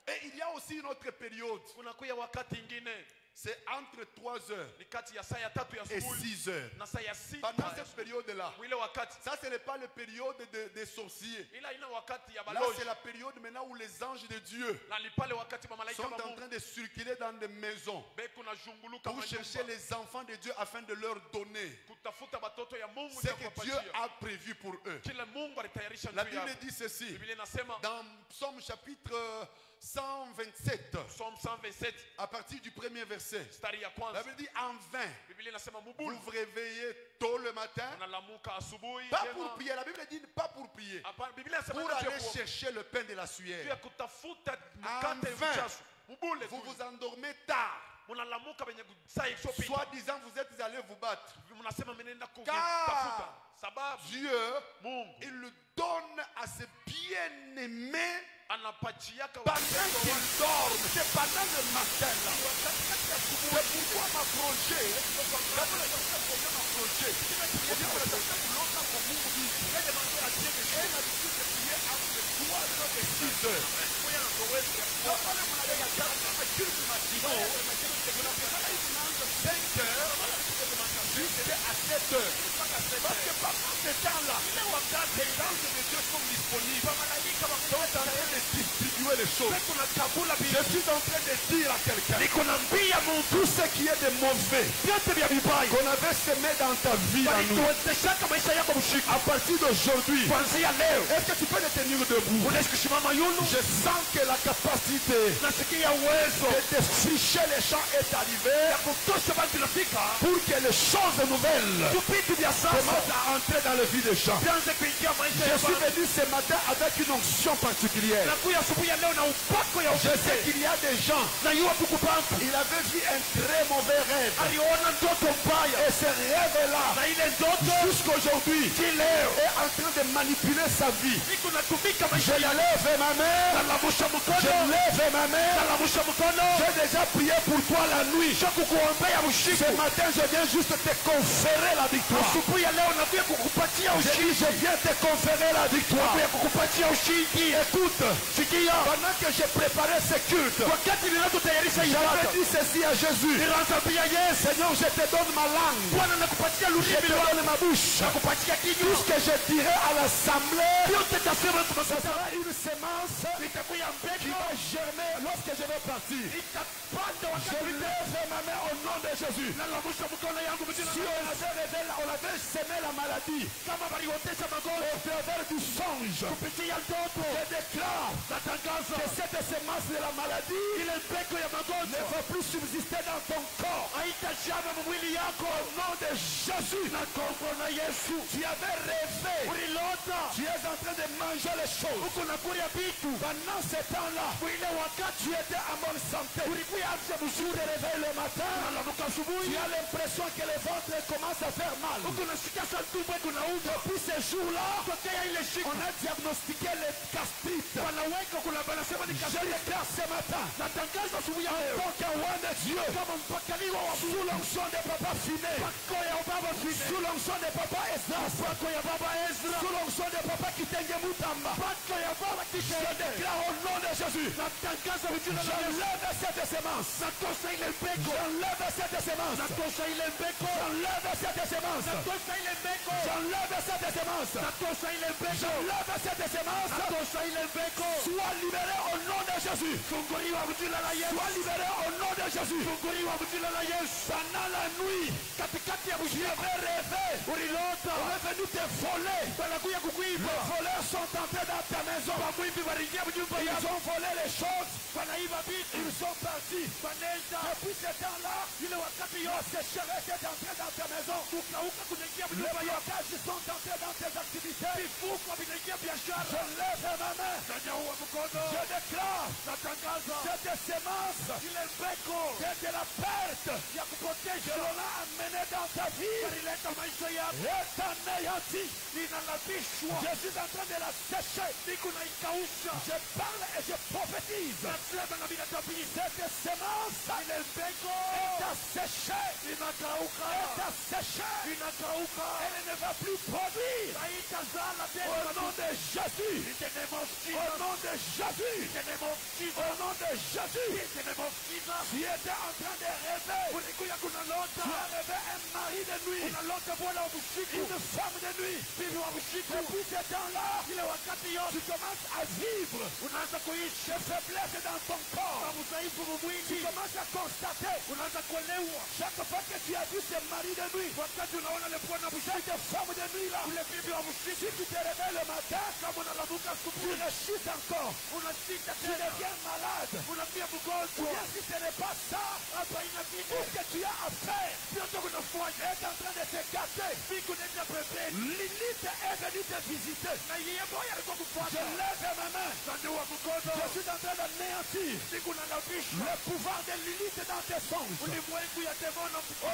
S3: Et il y a aussi une autre période.
S2: kunakuya wakati ingine
S3: C'est entre 3 heures
S2: ni kati ya saa ya tatu ya
S3: et
S2: asubuhi
S3: 6 heures.
S2: na saa ya sita.
S3: Pendant cette période-là,
S2: Ile wakati
S3: ça ce n'est pas la période des sorciers.
S2: ila ina wakati ya
S3: Là,
S2: baloji
S3: c'est la période maintenant où les anges de Dieu
S2: na ni pale wakati malaika
S3: sont
S2: wa
S3: en
S2: Mungu
S3: train de circuler dans des maisons
S2: beko na zunguluka
S3: pour chercher les enfants de Dieu afin de leur donner
S2: kutafuta batoto ya Mungu
S3: ce
S2: na
S3: que Dieu
S2: kuwapatia
S3: a prévu pour eux.
S2: kile Mungu alitayarisha
S3: La
S2: juu yao.
S3: Bible dit ceci
S2: Biblia inasema
S3: dans Psaume chapitre 127,
S2: Psalm 127
S3: à partir du premier verset.
S2: mstari ya
S3: La
S2: kwanza.
S3: Bible dit en vain,
S2: Biblia inasema
S3: vous
S2: mubulu
S3: vous réveillez tôt le matin,
S2: unalamuka asubuhi
S3: pas
S2: jema.
S3: pour prier. La Bible dit pas pour prier,
S2: Hapana, Biblia inasema
S3: pour
S2: ndio
S3: aller
S2: kwa-
S3: chercher le pain de la
S2: juu
S3: sueur.
S2: ya kutafuta mkate
S3: Enfin,
S2: mchasu. Mubule
S3: Vous
S2: tu.
S3: vous endormez tard.
S2: Unalamuka benye saa isiyopita.
S3: Soi-disant, vous êtes allés vous battre.
S2: Mnasema mnaenda
S3: Car
S2: kutafuta. Sababu
S3: Dieu,
S2: Mungu
S3: il donne à ses bien-aimés
S2: anapachiaka
S3: pendant qu'ils dorment. C'est pendant le matin là. C'est pourquoi ma projet, quand on a ma projet, on dit que longtemps pour vous dire, j'ai demandé à Dieu que j'ai l'habitude de prier entre 3 heures et 6 heures. Donc, allez, vous allez regarder, mais qu'il me m'a dit, non, vous n'avez pas la finance de 5 heures jusqu'à 7 heures. Parce que pendant ce temps-là, les anges de Dieu sont disponibles. Sont en train de distribuer les choses. Je suis en train de dire à quelqu'un tout ce qui est de mauvais qu'on avait semé dans ta vie la nuit. À partir d'aujourd'hui, est-ce que tu peux te tenir debout? Je sens que la capacité de défricher les champs est arrivée pour que les choses nouvelles commencent à entrer dans la vie des gens. Je suis venu ce matin avec une onction particulière.
S1: Je sais qu'il y a des gens, il avait vu un très mauvais rêve. Et ce rêve-là, jusqu'aujourd'hui, est en train de manipuler sa vie. Je lève ma main. Je lève ma main. J'ai déjà prié pour toi la nuit. Ce matin, je viens juste te conférer la victoire. Je viens te conférer la victoire. Écoute, pendant que j'ai préparé ce culte, j'avais dit ceci à Jésus. Seigneur, je te donne ma langue. Je te donne ma bouche. Tout ce que je dirai à l'assemblée, ça sera une semence qui va germer lorsque je vais partir. Je lève ma main au nom de Jésus. Si on avait semé la maladie au travers du songe, je déclare que cette semence de la maladie ne va plus subsister dans ton corps. Au nom de Jésus, tu avais rêvé, tu es en train de manger les choses. Pendant ce temps-là, tu étais en bonne santé. Tu te réveilles le matin, tu as l'impression que le ventre commence à faire mal. Depuis ce jour-là, on a diagnostiqué le gastrite. Je déclare ce matin, en tant qu'un roi de Dieu, sous l'onction de Papa Finé, sous l'onction de Papa Esdras, sous l'onction de Papa Kitenge Moutamba, je déclare au nom de Jésus, j'enlève cette semence. J'enlève cette semence. J'enlève cette semence. J'enlève cette semence. J'enlève cette semence. Sois libéré au nom de Jésus. Sois libéré au nom de Jésus. Pendant la nuit, tu avais rêvé. On est venu te voler. Les voleurs sont entrés dans ta maison. Ils ont volé les choses. Ils sont partis. Depuis ce temps-là, ces charrettes sont entrés dans ta maison. Les blocages sont entrés dans tes activités. Je lève ma main. Je déclare cette semence de la perte que l'on a amené dans ta vie est anéanti. Je suis en train de la sécher. Je parle et je prophétise. Cette semence est asséchée. Elle ne va plus produire. Au nom de Jésus. Au nom de Jésus. Au nom de Jésus. Tu étais en train de rêver. Tu as rêvé un mari de nuit. Une femme de nuit. Depuis ce temps-là, tu commences à vivre des faiblesses dans ton corps. Tu commences à constater chaque fois que tu as vu ce mari de nuit, cette femme de nuit là, si tu te réveilles le matin, tu rechutes encore, tu deviens malade. Ou bien si ce n'est pas ça, tout ce que tu as à faire est en train de te gâter. Lilith est venue te visiter. Je lève ma main. Je suis en train d'anéantir le pouvoir de Lilith dans tes songes.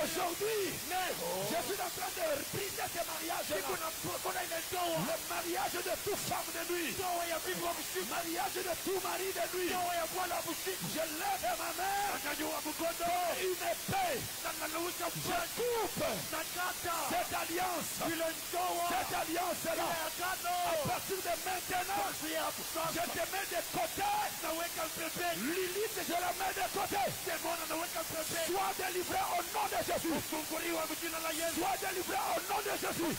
S1: Aujourd'hui, je suis en train de briser tes mariages. Le mariage de toute femme de nuit. Mariage de tout mari de nuit. Je lève ma main. Une épée. Je coupe cette alliance. Cette alliance-là. À partir de maintenant, je te mets de côté. Lilith, je la mets de côté. Sois délivré au nom de Jésus. Sois délivré au nom de Jésus.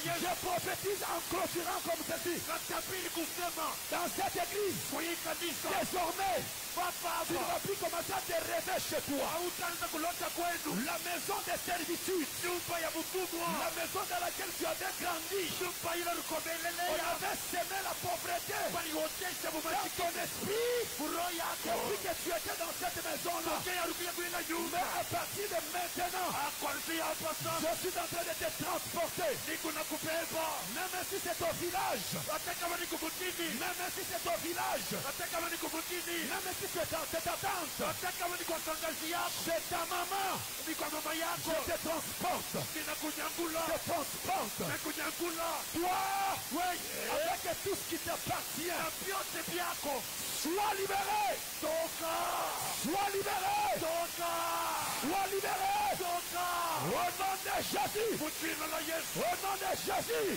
S1: Je prophétise en clôturant comme ceci. Dans cette église, désormais, tu ne vas plus commencer à te rêver chez toi. La maison de servitude. La maison dans laquelle tu avais grandi. vie. On avait semé la pauvreté dans ton esprit. Depuis que tu étais dans cette maison-là. Mais à partir de maintenant, je suis en train de te transporter. Même si c'est au village. Même si c'est au village. Même si c'est ta tante. C'est ta maman. Je te transporte. Je te transporte. Toi, avec tout ce qui t'appartient. Sois libéré. Sois libéré. Sois libéré. Au nom de Jésus. Au nom de Jésus.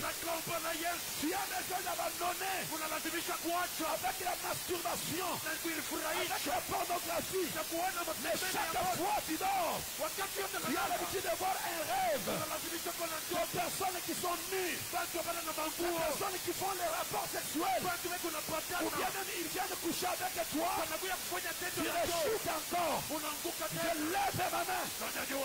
S1: Tu as besoin d'abandonner avec la masturbation, avec la pornographie. Mais chaque fois tu dors, tu as l'habitude de voir un rêve de personnes qui sont nues, de personnes qui font les rapports sexuels, ou bien même ils viennent coucher avec toi. Tu rechutes encore. Je lève ma main. Je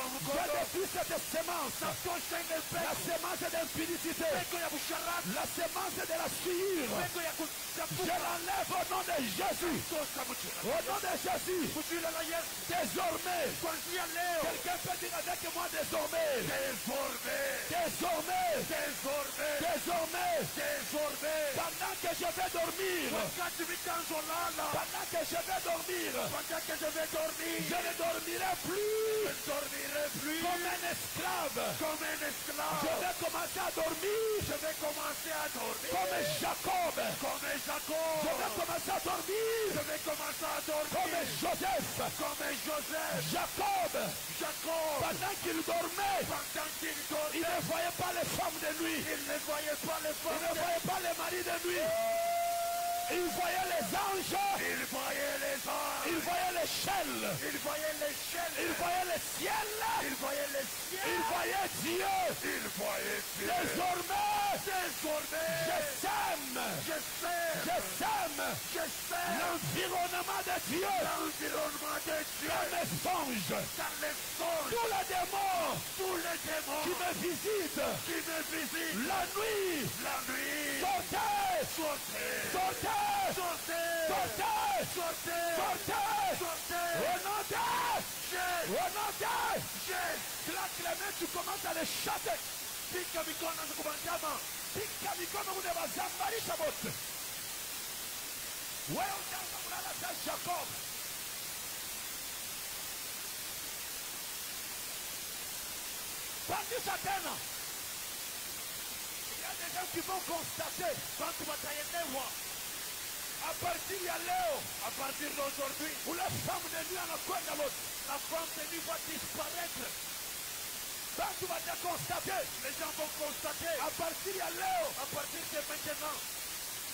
S1: défie cette sémence. La sémence d'impudicité. La sémence de la suivre. Je l'enlève au nom de Jésus. Au nom de Jésus. Désormais. Quelqu'un peut dire avec moi désormais. Désormais. Pendant que je vais dormir. Pendant que je vais dormir. Je ne dormirai plus. Comme un esclave. Je vais commencer à dormir. Comme Jacob. Je vais commencer à dormir. Comme Joseph. Jacob. Pendant qu'il dormait. Il ne voyait pas les femmes de lui. Il ne voyait pas les maris de lui. Il voyait les anges. Il voyait l'échelle. Il voyait le ciel. Il voyait Dieu. Désormais, je sème l'environnement de Dieu. Dans les songes. Tous les démons qui me visitent la nuit. Sortez. Claque les mains, tu commences à les châter. Pika mikono unawazambarisha wote. Wewe utaanza kulala za Jacob. Pandisha tena. Il y a des gens qui vont constater. À partir de leo, à partir d'aujourd'hui, où la femme de nuit en a quoi dans l'autre, la femme de nuit va disparaître. Quand tu vas te constater, les gens vont constater, à partir de leo, à partir de maintenant,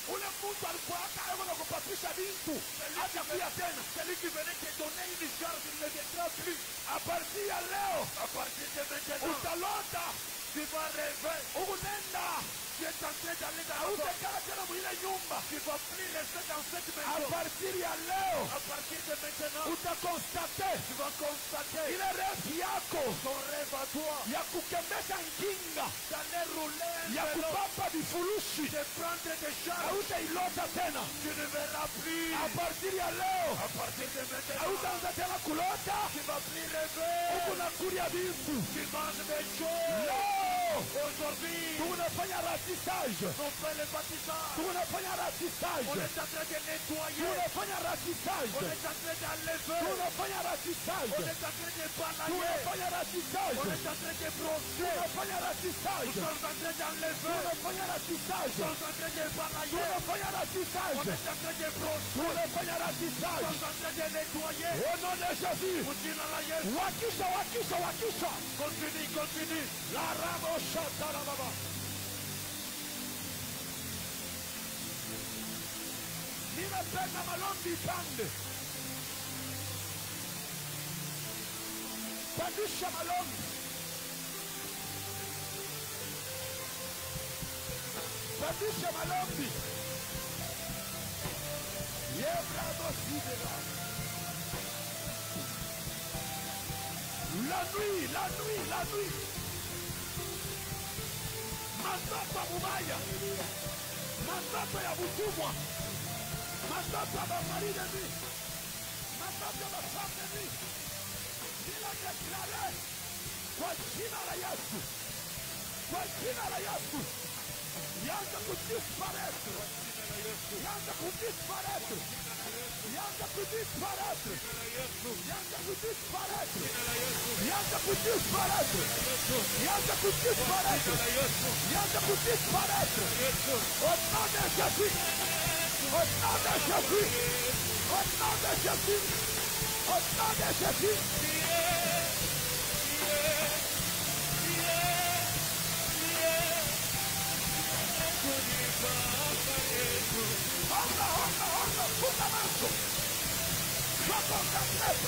S1: où le monde va le voir, carrément, on ne va plus s'habiller tout. Celui qui venait te donner une charge, il ne viendra plus. À partir de leo, à partir de maintenant, où ta lota, tu vas rêver, où nenda. Tu es en train d'aller dans la nyumba. Tu vas plus rester dans cette maison. À partir de leo, à partir de maintenant, où tu as constaté, tu vas constater, il est rêve yako, ton rêve à toi, yakukembesha njinga, d'aller rouler, yakupapa vifurushi, de prendre des charges, où tu ilota tena, tu ne verras plus. À partir de leo, à partir de maintenant, où tu as tena kulota, tu vas plus rêver, où tu nakulia vifu, tu manges des choses. Aujourd'hui, tu ne fais ratissage. On fait le bâtissage. On est en train de nettoyer. On est en train de ratissage. On est en train d'enlever. On est en train de ratissage. On est en train de balayer. On est en train de ratissage. On est en train de brosser. On est en train de ratissage. On est en train d'enlever. On est en train de ratissage. On est en train de balayer. On est en train de ratissage. On est en train de brosser. On est en train de ratissage. On est en train de nettoyer. Au nom de Jésus. Wakisha. Continue. La ramo chanta la baba. Ninapenda malombi pande. Pandisha malombi. Pandisha malombi. Yebrado sidera. La nuit. Mandoto ya mubaya, mandoto ya butumwa, mandoto ya bamarine, mandoto ya bafameni, bila deklare kwa jina la Yesu, kwa jina la Yesu, yanza kudisparaitre, yanza kudisparaitre, yanza kudisparaitre, yanza kudisparaitre, yanza kudisparaitre, yanza kudisparaitre, yanza kudisparaitre, au nom de Jésus, au nom de Jésus, au nom de Jésus, au nom de Jésus. Fundamento. Só contemplei.